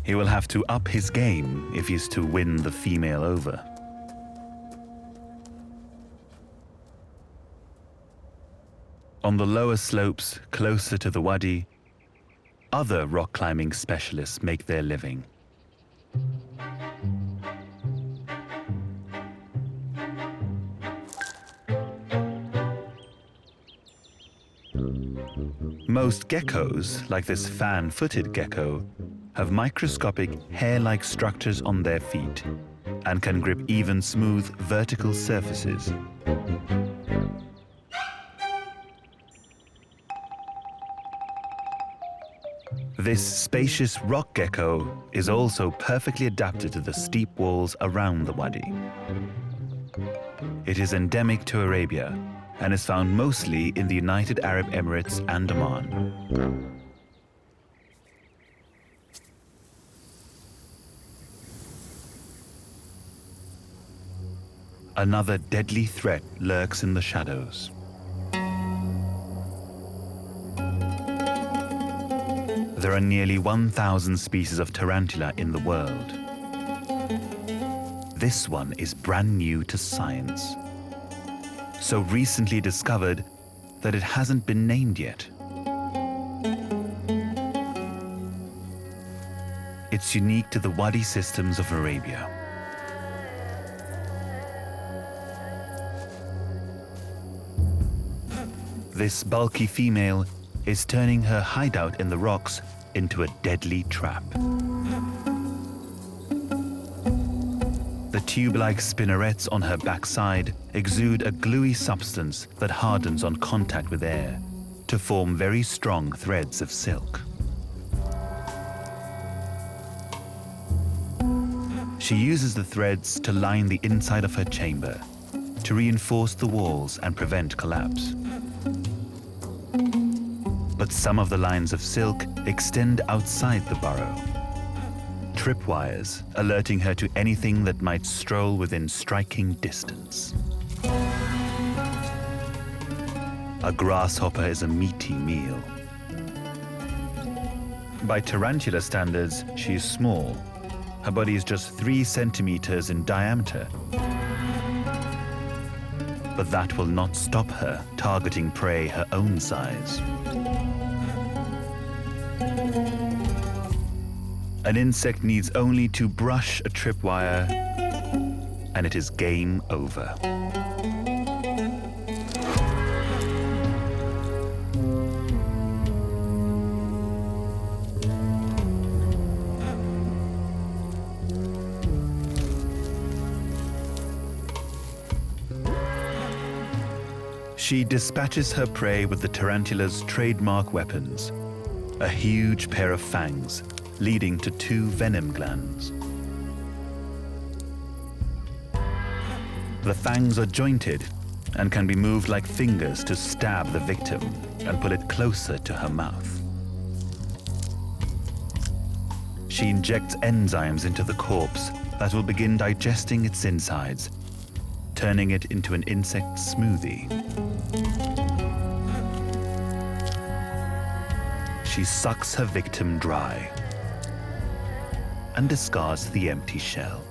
He will have to up his game if he's to win the female over. On the lower slopes, closer to the Wadi, other rock climbing specialists make their living. Most geckos, like this fan-footed gecko, have microscopic hair-like structures on their feet and can grip even smooth vertical surfaces. This spacious rock gecko is also perfectly adapted to the steep walls around the Wadi. It is endemic to Arabia and is found mostly in the United Arab Emirates and Oman. Another deadly threat lurks in the shadows. There are nearly 1,000 species of tarantula in the world. This one is brand new to science, so recently discovered that it hasn't been named yet. It's unique to the Wadi systems of Arabia. This bulky female is turning her hideout in the rocks into a deadly trap. The tube-like spinnerets on her backside exude a gluey substance that hardens on contact with air to form very strong threads of silk. She uses the threads to line the inside of her chamber, to reinforce the walls and prevent collapse. But some of the lines of silk extend outside the burrow. Tripwires alerting her to anything that might stroll within striking distance. A grasshopper is a meaty meal. By tarantula standards, she is small. Her body is just 3 centimeters in diameter. But that will not stop her targeting prey her own size. An insect needs only to brush a tripwire, and it is game over. She dispatches her prey with the tarantula's trademark weapons, a huge pair of fangs leading to 2 venom glands. The fangs are jointed and can be moved like fingers to stab the victim and pull it closer to her mouth. She injects enzymes into the corpse that will begin digesting its insides, turning it into an insect smoothie. She sucks her victim dry and discards the empty shell.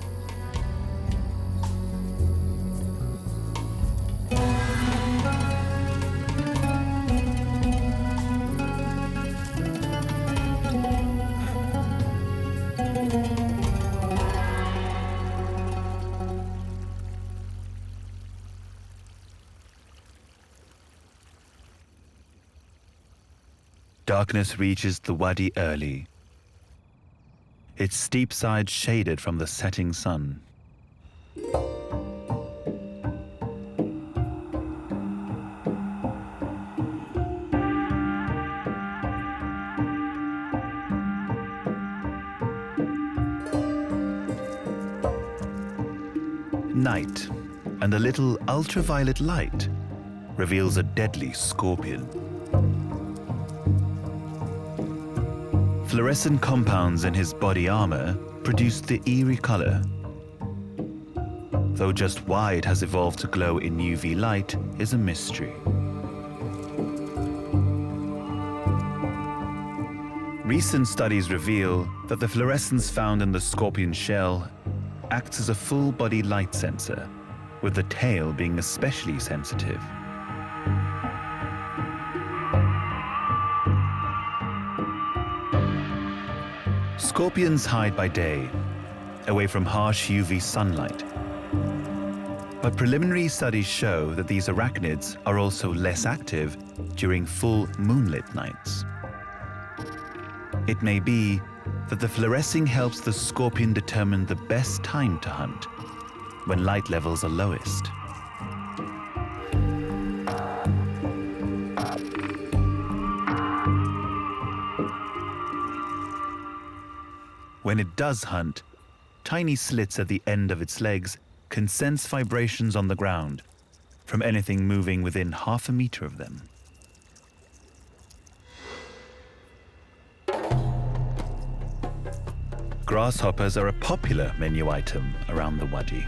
Darkness reaches the Wadi early, its steep sides shaded from the setting sun. Night, and a little ultraviolet light reveals a deadly scorpion. Fluorescent compounds in his body armor produce the eerie color. Though just why it has evolved to glow in UV light is a mystery. Recent studies reveal that the fluorescence found in the scorpion shell acts as a full-body light sensor, with the tail being especially sensitive. Scorpions hide by day, away from harsh UV sunlight. But preliminary studies show that these arachnids are also less active during full moonlit nights. It may be that the fluorescing helps the scorpion determine the best time to hunt, when light levels are lowest. When it does hunt, tiny slits at the end of its legs can sense vibrations on the ground from anything moving within half a meter of them. Grasshoppers are a popular menu item around the Wadi.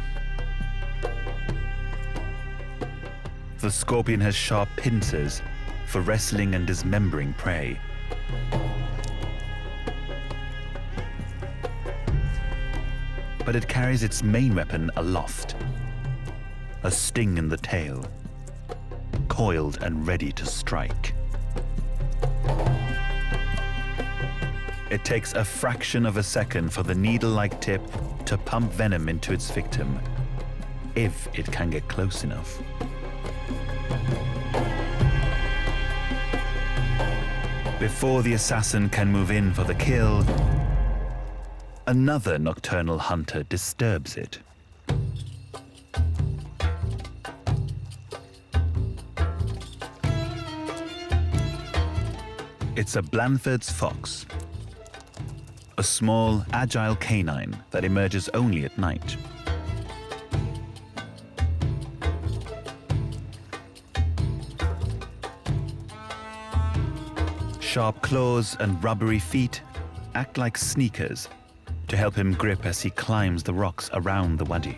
The scorpion has sharp pincers for wrestling and dismembering prey. But it carries its main weapon aloft, a sting in the tail, coiled and ready to strike. It takes a fraction of a second for the needle-like tip to pump venom into its victim, if it can get close enough. Before the assassin can move in for the kill, another nocturnal hunter disturbs it. It's a Blanford's fox, a small, agile canine that emerges only at night. Sharp claws and rubbery feet act like sneakers to help him grip as he climbs the rocks around the Wadi.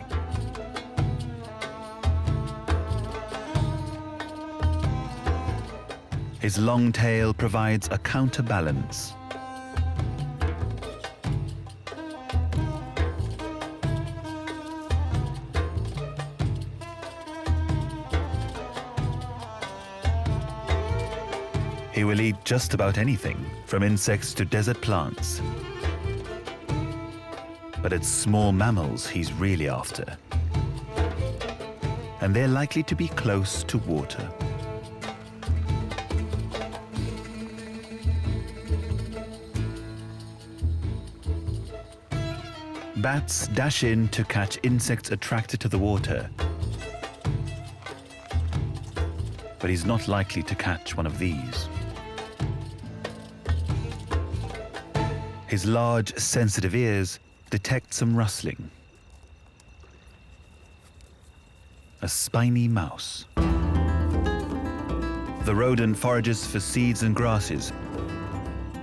His long tail provides a counterbalance. He will eat just about anything, from insects to desert plants. But it's small mammals he's really after. And they're likely to be close to water. Bats dash in to catch insects attracted to the water. But he's not likely to catch one of these. His large, sensitive ears detect some rustling. A a spiny mouse. The rodent forages for seeds and grasses,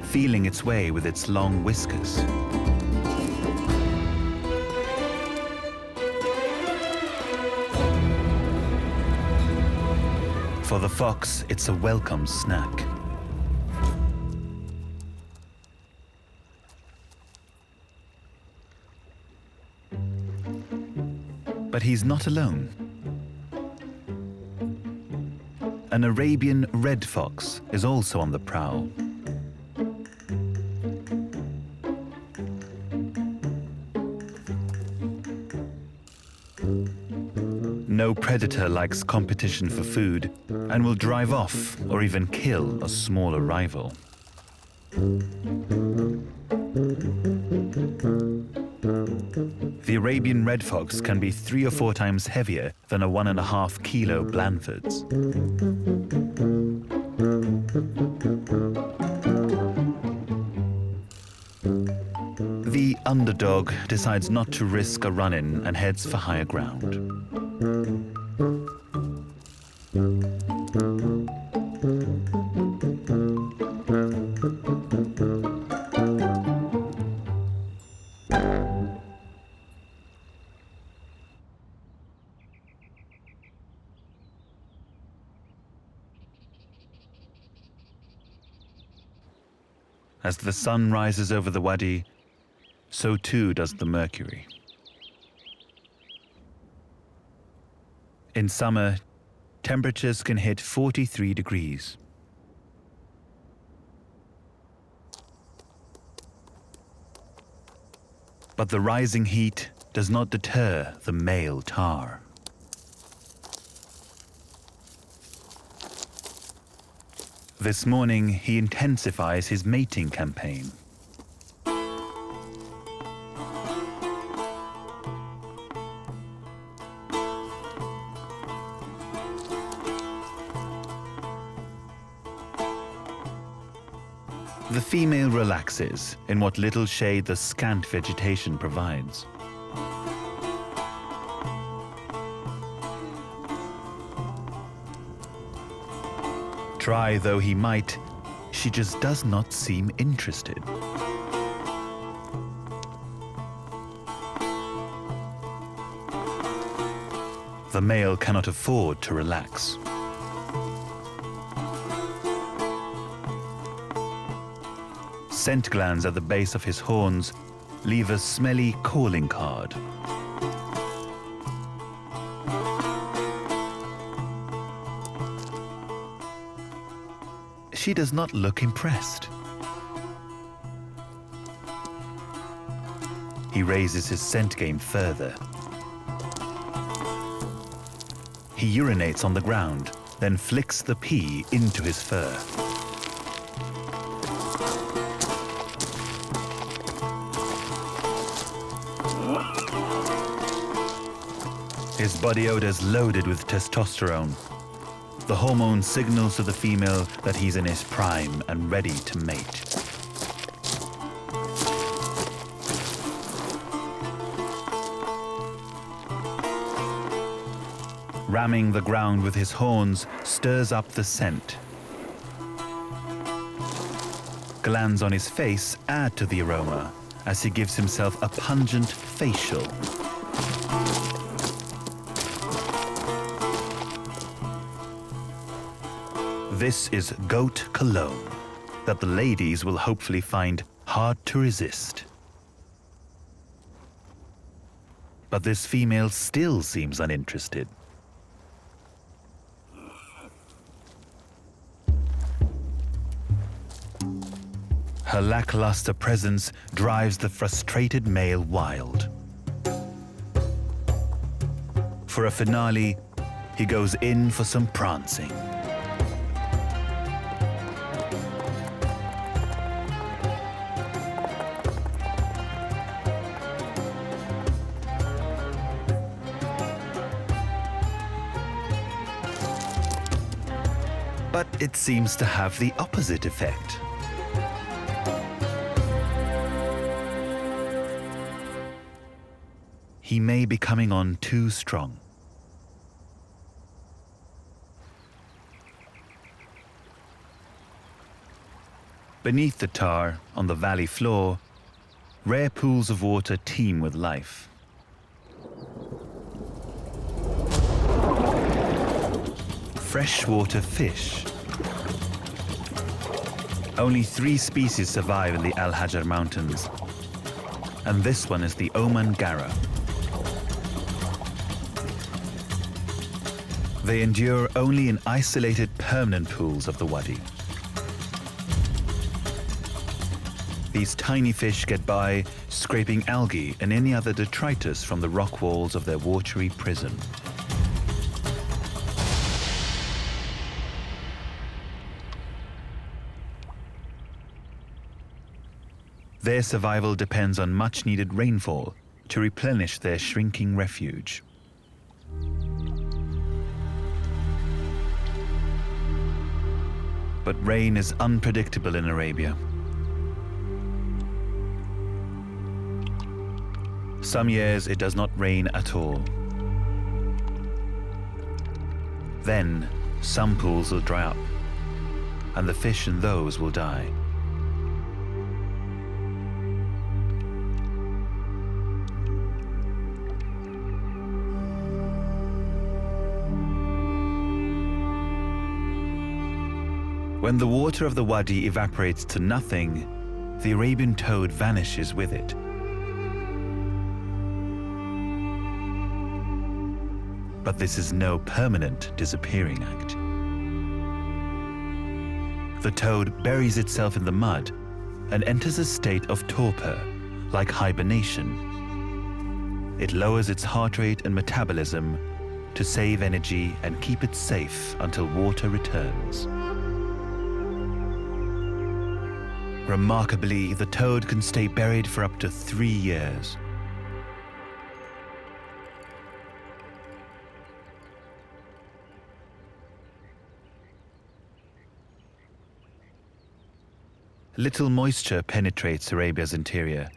feeling its way with its long whiskers. For the fox, it's a welcome snack. But he's not alone. An Arabian red fox is also on the prowl. No predator likes competition for food and will drive off or even kill a smaller rival. The Arabian red fox can be 3 or 4 times heavier than a 1.5 kilo Blandford's. The underdog decides not to risk a run-in and heads for higher ground. As the sun rises over the Wadi, so too does the mercury. In summer, temperatures can hit 43 degrees. But the rising heat does not deter the male tar. This morning, he intensifies his mating campaign. The female relaxes in what little shade the scant vegetation provides. Try though he might, she just does not seem interested. The male cannot afford to relax. Scent glands at the base of his horns leave a smelly calling card. She does not look impressed. He raises his scent game further. He urinates on the ground, then flicks the pee into his fur. His body odor is loaded with testosterone. The hormone signals to the female that he's in his prime and ready to mate. Ramming the ground with his horns stirs up the scent. Glands on his face add to the aroma as he gives himself a pungent facial. This is goat cologne that the ladies will hopefully find hard to resist. But this female still seems uninterested. Her lackluster presence drives the frustrated male wild. For a finale, he goes in for some prancing. But it seems to have the opposite effect. He may be coming on too strong. Beneath the tar, on the valley floor, rare pools of water teem with life. Freshwater fish. Only 3 species survive in the Al Hajar Mountains, and this one is the Oman Gara. They endure only in isolated permanent pools of the Wadi. These tiny fish get by scraping algae and any other detritus from the rock walls of their watery prison. Their survival depends on much-needed rainfall to replenish their shrinking refuge. But rain is unpredictable in Arabia. Some years it does not rain at all. Then some pools will dry up, and the fish in those will die. When the water of the Wadi evaporates to nothing, the Arabian toad vanishes with it. But this is no permanent disappearing act. The toad buries itself in the mud and enters a state of torpor, like hibernation. It lowers its heart rate and metabolism to save energy and keep it safe until water returns. Remarkably, the toad can stay buried for up to 3 years. Little moisture penetrates Arabia's interior.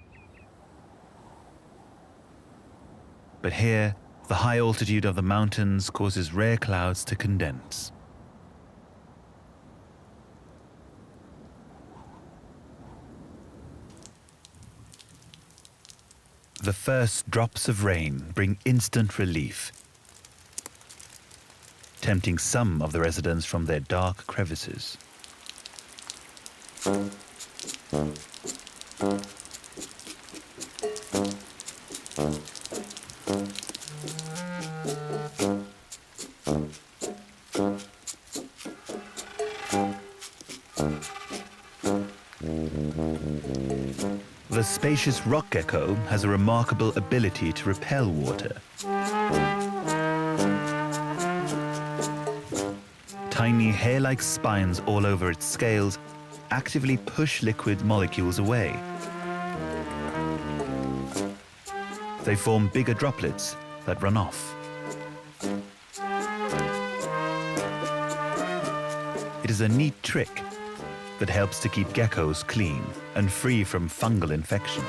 But here, the high altitude of the mountains causes rare clouds to condense. The first drops of rain bring instant relief, tempting some of the residents from their dark crevices. The spacious rock gecko has a remarkable ability to repel water. Tiny hair-like spines all over its scales actively push liquid molecules away. They form bigger droplets that run off. It is a neat trick that helps to keep geckos clean and free from fungal infections.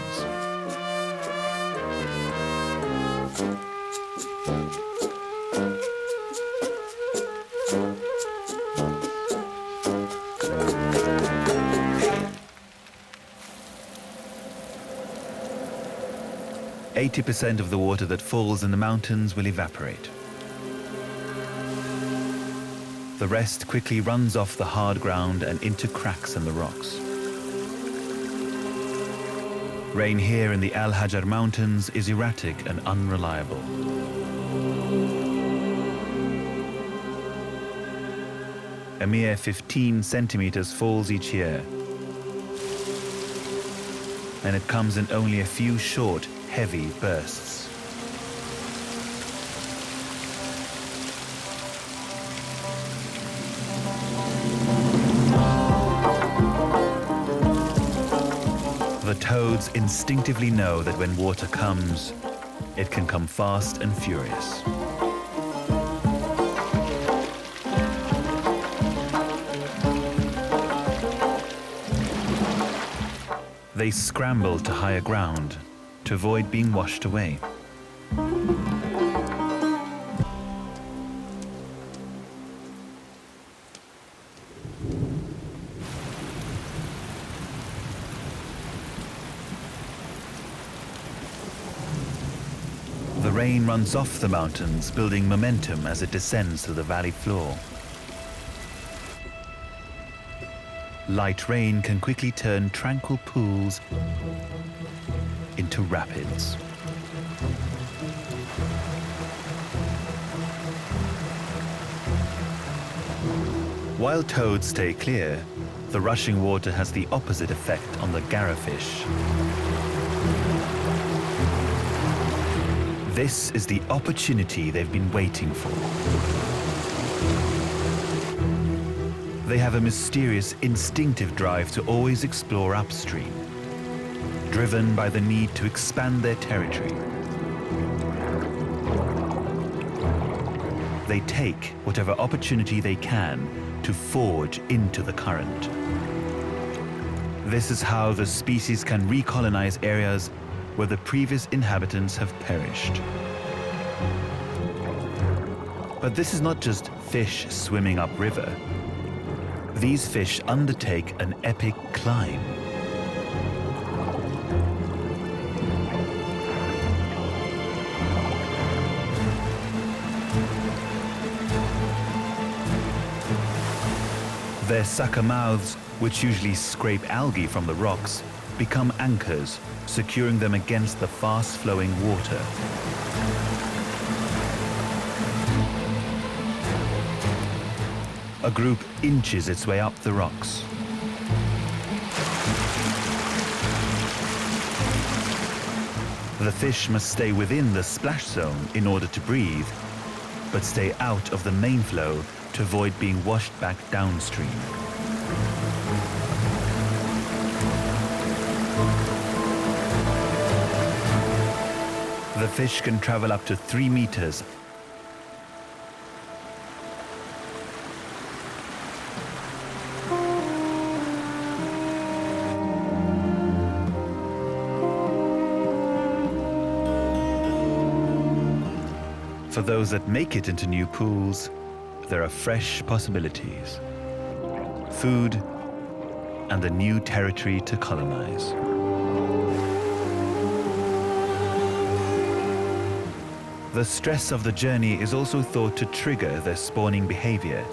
80% of the water that falls in the mountains will evaporate. The rest quickly runs off the hard ground and into cracks in the rocks. Rain here in the Al Hajar Mountains is erratic and unreliable. A mere 15 centimeters falls each year, and it comes in only a few short, heavy bursts. The toads instinctively know that when water comes, it can come fast and furious. They scramble to higher ground to avoid being washed away. rain runs off the mountains, building momentum as it descends to the valley floor. Light rain can quickly turn tranquil pools into rapids. While toads stay clear, the rushing water has the opposite effect on the garrafish. This is the opportunity they've been waiting for. They have a mysterious, instinctive drive to always explore upstream, driven by the need to expand their territory. They take whatever opportunity they can to forge into the current. This is how the species can recolonize areas where the previous inhabitants have perished. But this is not just fish swimming upriver. These fish undertake an epic climb. Their sucker mouths, which usually scrape algae from the rocks, become anchors, securing them against the fast-flowing water. A group inches its way up the rocks. The fish must stay within the splash zone in order to breathe, but stay out of the main flow to avoid being washed back downstream. The fish can travel up to 3 meters. For those that make it into new pools, there are fresh possibilities, food, and a new territory to colonize. The stress of the journey is also thought to trigger their spawning behavior,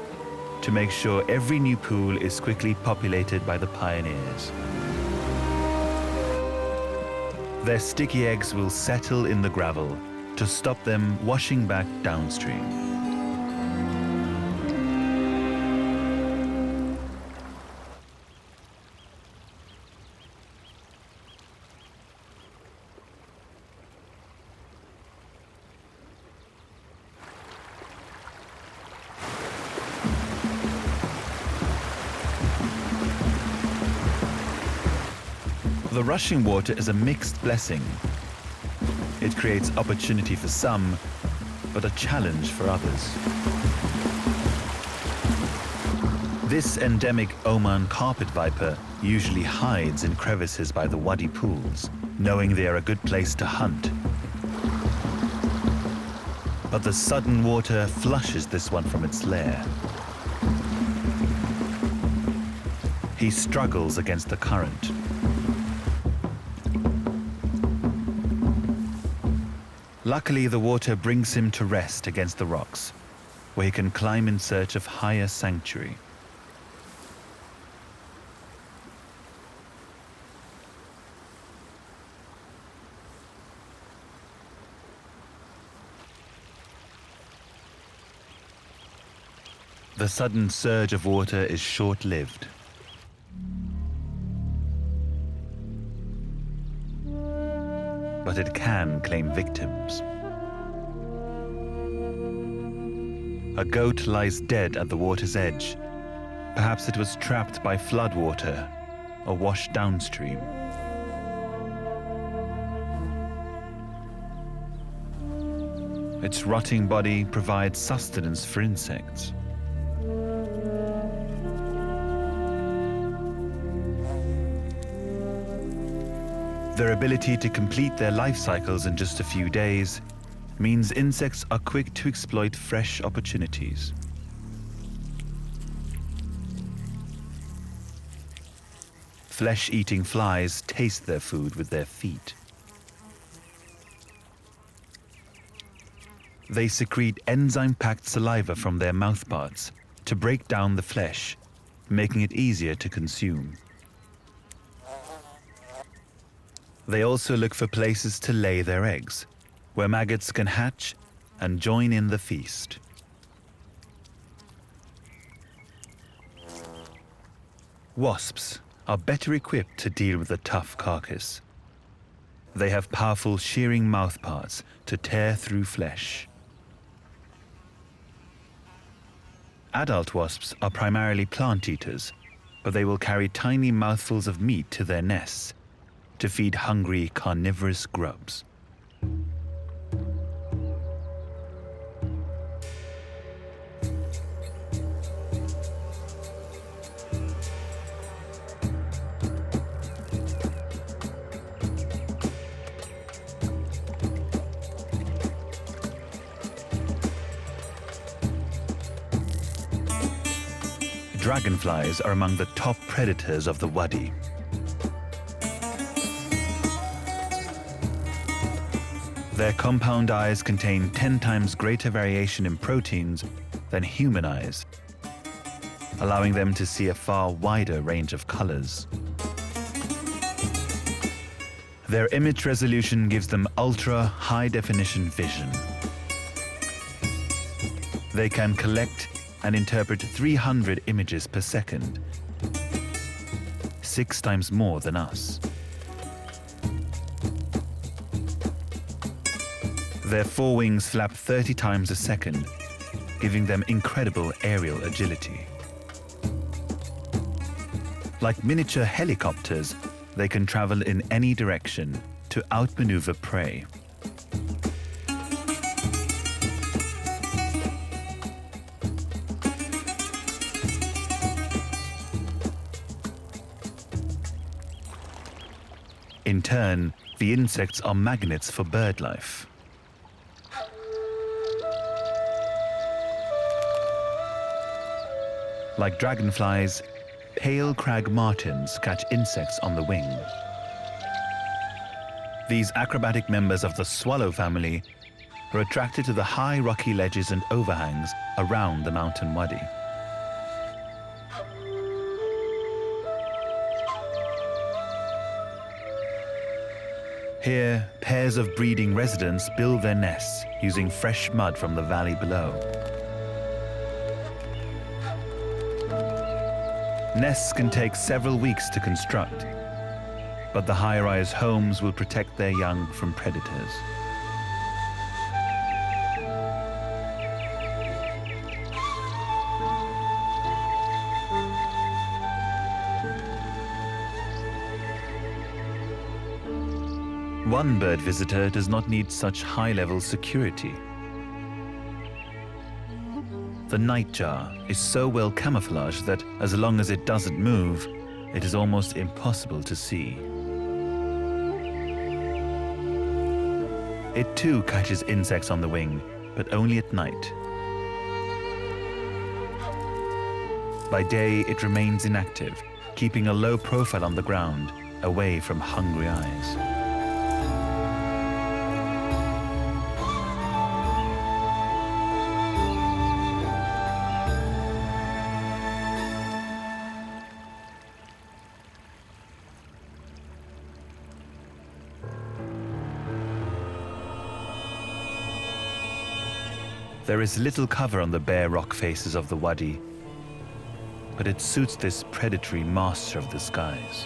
to make sure every new pool is quickly populated by the pioneers. Their sticky eggs will settle in the gravel to stop them washing back downstream. The rushing water is a mixed blessing. It creates opportunity for some, but a challenge for others. This endemic Oman carpet viper usually hides in crevices by the Wadi pools, knowing they are a good place to hunt. But the sudden water flushes this one from its lair. He struggles against the current. Luckily, the water brings him to rest against the rocks, where he can climb in search of higher sanctuary. The sudden surge of water is short-lived. But it can claim victims. A goat lies dead at the water's edge. Perhaps it was trapped by floodwater or washed downstream. Its rotting body provides sustenance for insects. Their ability to complete their life cycles in just a few days means insects are quick to exploit fresh opportunities. Flesh-eating flies taste their food with their feet. They secrete enzyme-packed saliva from their mouthparts to break down the flesh, making it easier to consume. They also look for places to lay their eggs, where maggots can hatch and join in the feast. Wasps are better equipped to deal with a tough carcass. They have powerful shearing mouthparts to tear through flesh. Adult wasps are primarily plant eaters, but they will carry tiny mouthfuls of meat to their nests to feed hungry carnivorous grubs. Dragonflies are among the top predators of the Wadi. Their compound eyes contain 10 times greater variation in proteins than human eyes, allowing them to see a far wider range of colors. Their image resolution gives them ultra-high-definition vision. They can collect and interpret 300 images per second, 6 times more than us. Their forewings flap 30 times a second, giving them incredible aerial agility. Like miniature helicopters, they can travel in any direction to outmaneuver prey. In turn, the insects are magnets for bird life. Like dragonflies, pale crag martins catch insects on the wing. These acrobatic members of the swallow family are attracted to the high rocky ledges and overhangs around the mountain wadi. Here, pairs of breeding residents build their nests using fresh mud from the valley below. Nests can take several weeks to construct, but the high-rise homes will protect their young from predators. One bird visitor does not need such high-level security. The nightjar is so well camouflaged that as long as it doesn't move, it is almost impossible to see. It too catches insects on the wing, but only at night. By day, it remains inactive, keeping a low profile on the ground, away from hungry eyes. There is little cover on the bare rock faces of the Wadi, but it suits this predatory master of the skies.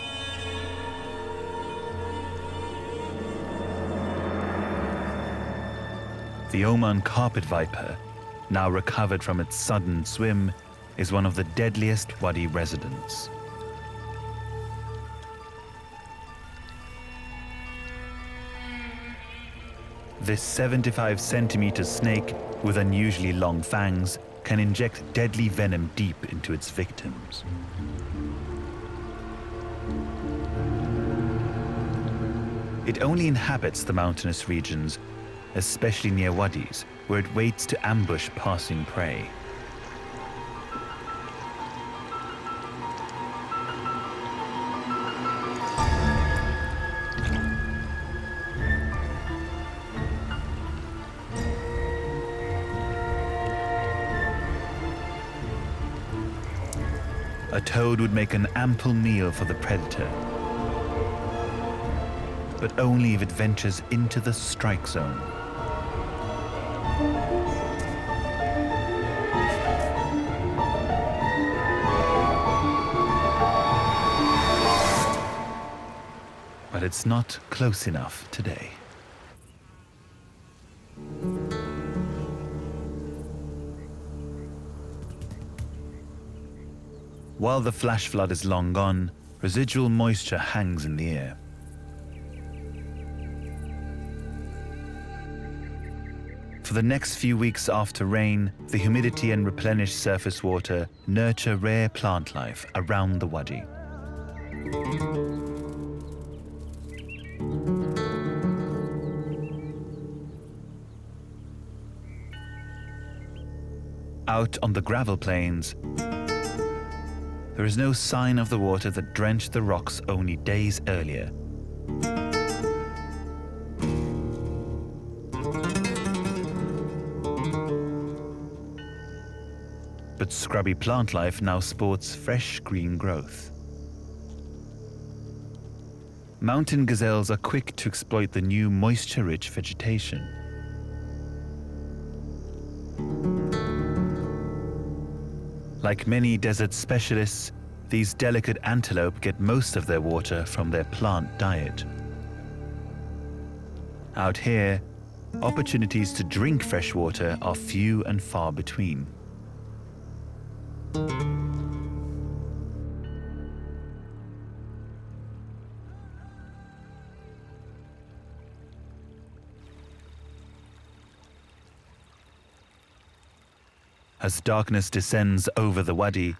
The Oman carpet viper, now recovered from its sudden swim, is one of the deadliest Wadi residents. This 75-centimeter snake with unusually long fangs can inject deadly venom deep into its victims. It only inhabits the mountainous regions, especially near wadis, where it waits to ambush passing prey. A toad would make an ample meal for the predator, but only if it ventures into the strike zone. But it's not close enough today. While the flash flood is long gone, residual moisture hangs in the air. For the next few weeks after rain, the humidity and replenished surface water nurture rare plant life around the Wadi. Out on the gravel plains, there is no sign of the water that drenched the rocks only days earlier. But scrubby plant life now sports fresh green growth. Mountain gazelles are quick to exploit the new moisture-rich vegetation. Like many desert specialists, these delicate antelope get most of their water from their plant diet. Out here, opportunities to drink fresh water are few and far between. As darkness descends over the Wadi,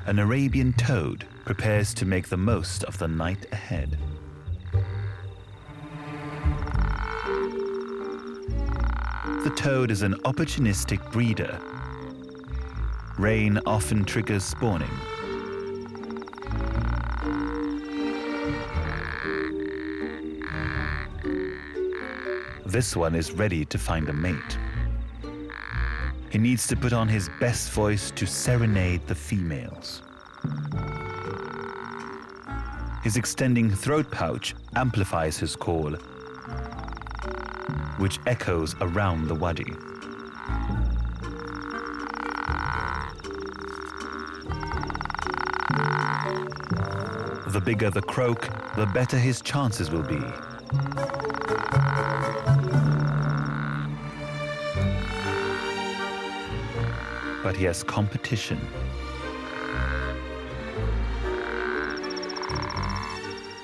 an Arabian toad prepares to make the most of the night ahead. The toad is an opportunistic breeder. Rain often triggers spawning. This one is ready to find a mate. He needs to put on his best voice to serenade the females. His extending throat pouch amplifies his call, which echoes around the Wadi. The bigger the croak, the better his chances will be. But he has competition.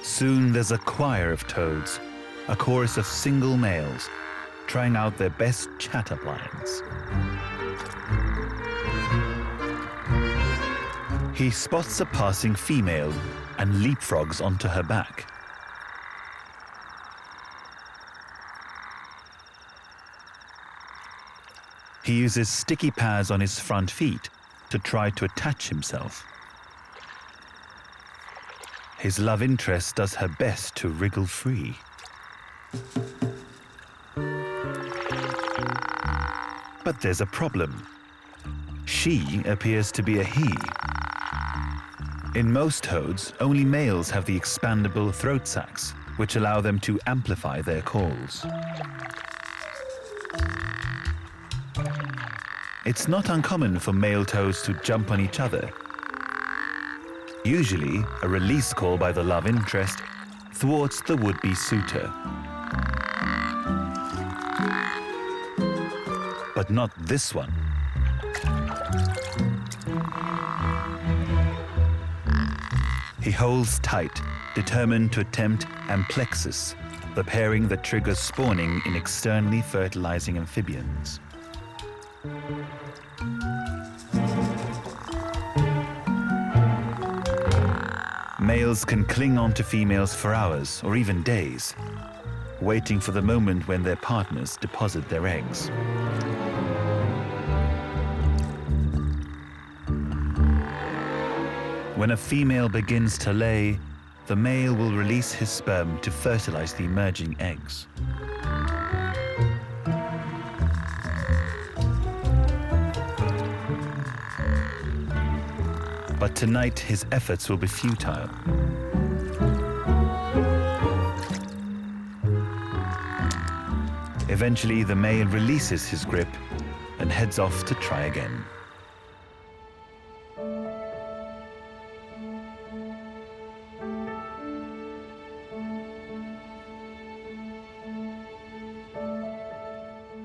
Soon there's a choir of toads, a chorus of single males, trying out their best chatter lines. He spots a passing female and leapfrogs onto her back. He uses sticky pads on his front feet to try to attach himself. His love interest does her best to wriggle free. But there's a problem. She appears to be a he. In most toads, only males have the expandable throat sacs, which allow them to amplify their calls. It's not uncommon for male toads to jump on each other. Usually, a release call by the love interest thwarts the would-be suitor. But not this one. He holds tight, determined to attempt amplexus, the pairing that triggers spawning in externally fertilizing amphibians. Males can cling on to females for hours or even days, waiting for the moment when their partners deposit their eggs. When a female begins to lay, the male will release his sperm to fertilize the emerging eggs. But tonight his efforts will be futile. Eventually, the male releases his grip and heads off to try again.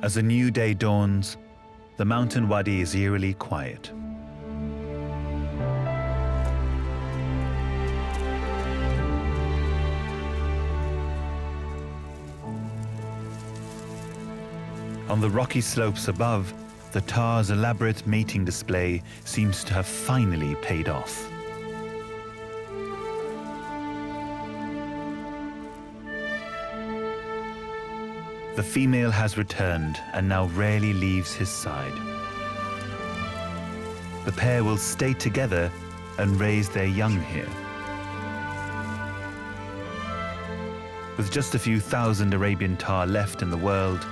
As a new day dawns, the mountain wadi is eerily quiet. On the rocky slopes above, the tar's elaborate mating display seems to have finally paid off. The female has returned and now rarely leaves his side. The pair will stay together and raise their young here. With just a few thousand Arabian tar left in the world,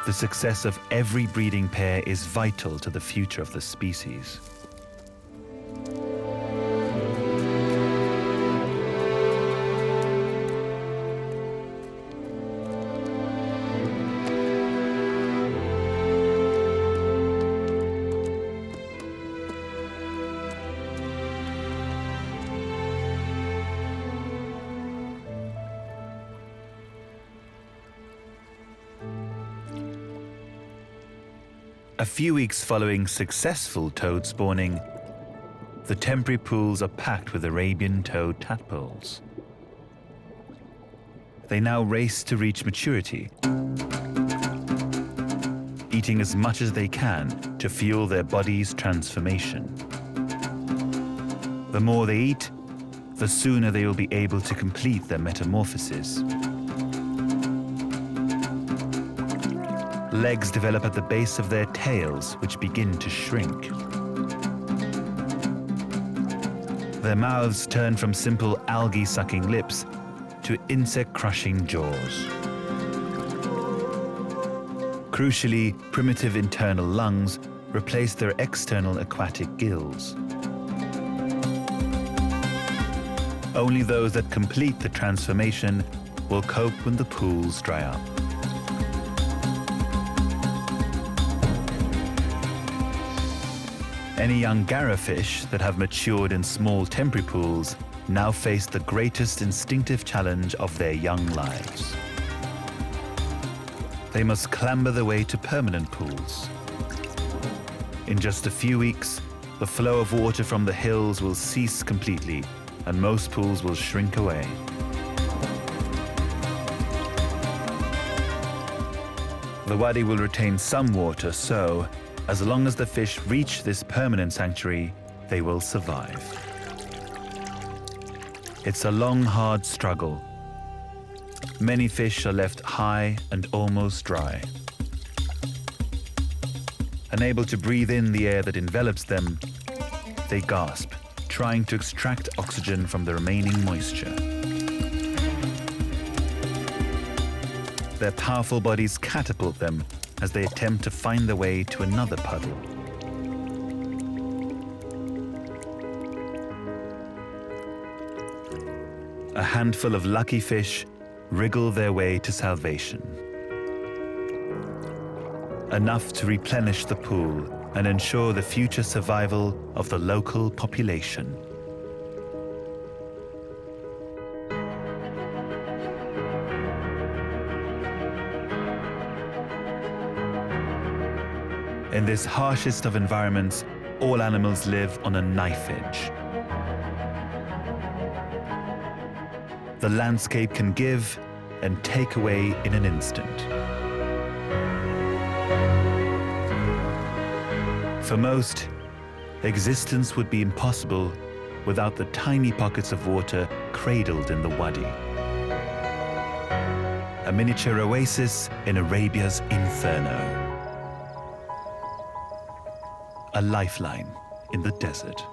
the success of every breeding pair is vital to the future of the species. A few weeks following successful toad spawning, the temporary pools are packed with Arabian toad tadpoles. They now race to reach maturity, eating as much as they can to fuel their body's transformation. The more they eat, the sooner they will be able to complete their metamorphosis. Legs develop at the base of their tails, which begin to shrink. Their mouths turn from simple algae-sucking lips to insect-crushing jaws. Crucially, primitive internal lungs replace their external aquatic gills. Only those that complete the transformation will cope when the pools dry up. Any young garrafish that have matured in small temporary pools now face the greatest instinctive challenge of their young lives. They must clamber their way to permanent pools. In just a few weeks, the flow of water from the hills will cease completely, and most pools will shrink away. The wadi will retain some water, so as long as the fish reach this permanent sanctuary, they will survive. It's a long, hard struggle. Many fish are left high and almost dry. Unable to breathe in the air that envelops them, they gasp, trying to extract oxygen from the remaining moisture. Their powerful bodies catapult them as they attempt to find their way to another puddle. A handful of lucky fish wriggle their way to salvation. Enough to replenish the pool and ensure the future survival of the local population. In this harshest of environments, all animals live on a knife edge. The landscape can give and take away in an instant. For most, existence would be impossible without the tiny pockets of water cradled in the wadi. A miniature oasis in Arabia's Inferno. A lifeline in the desert.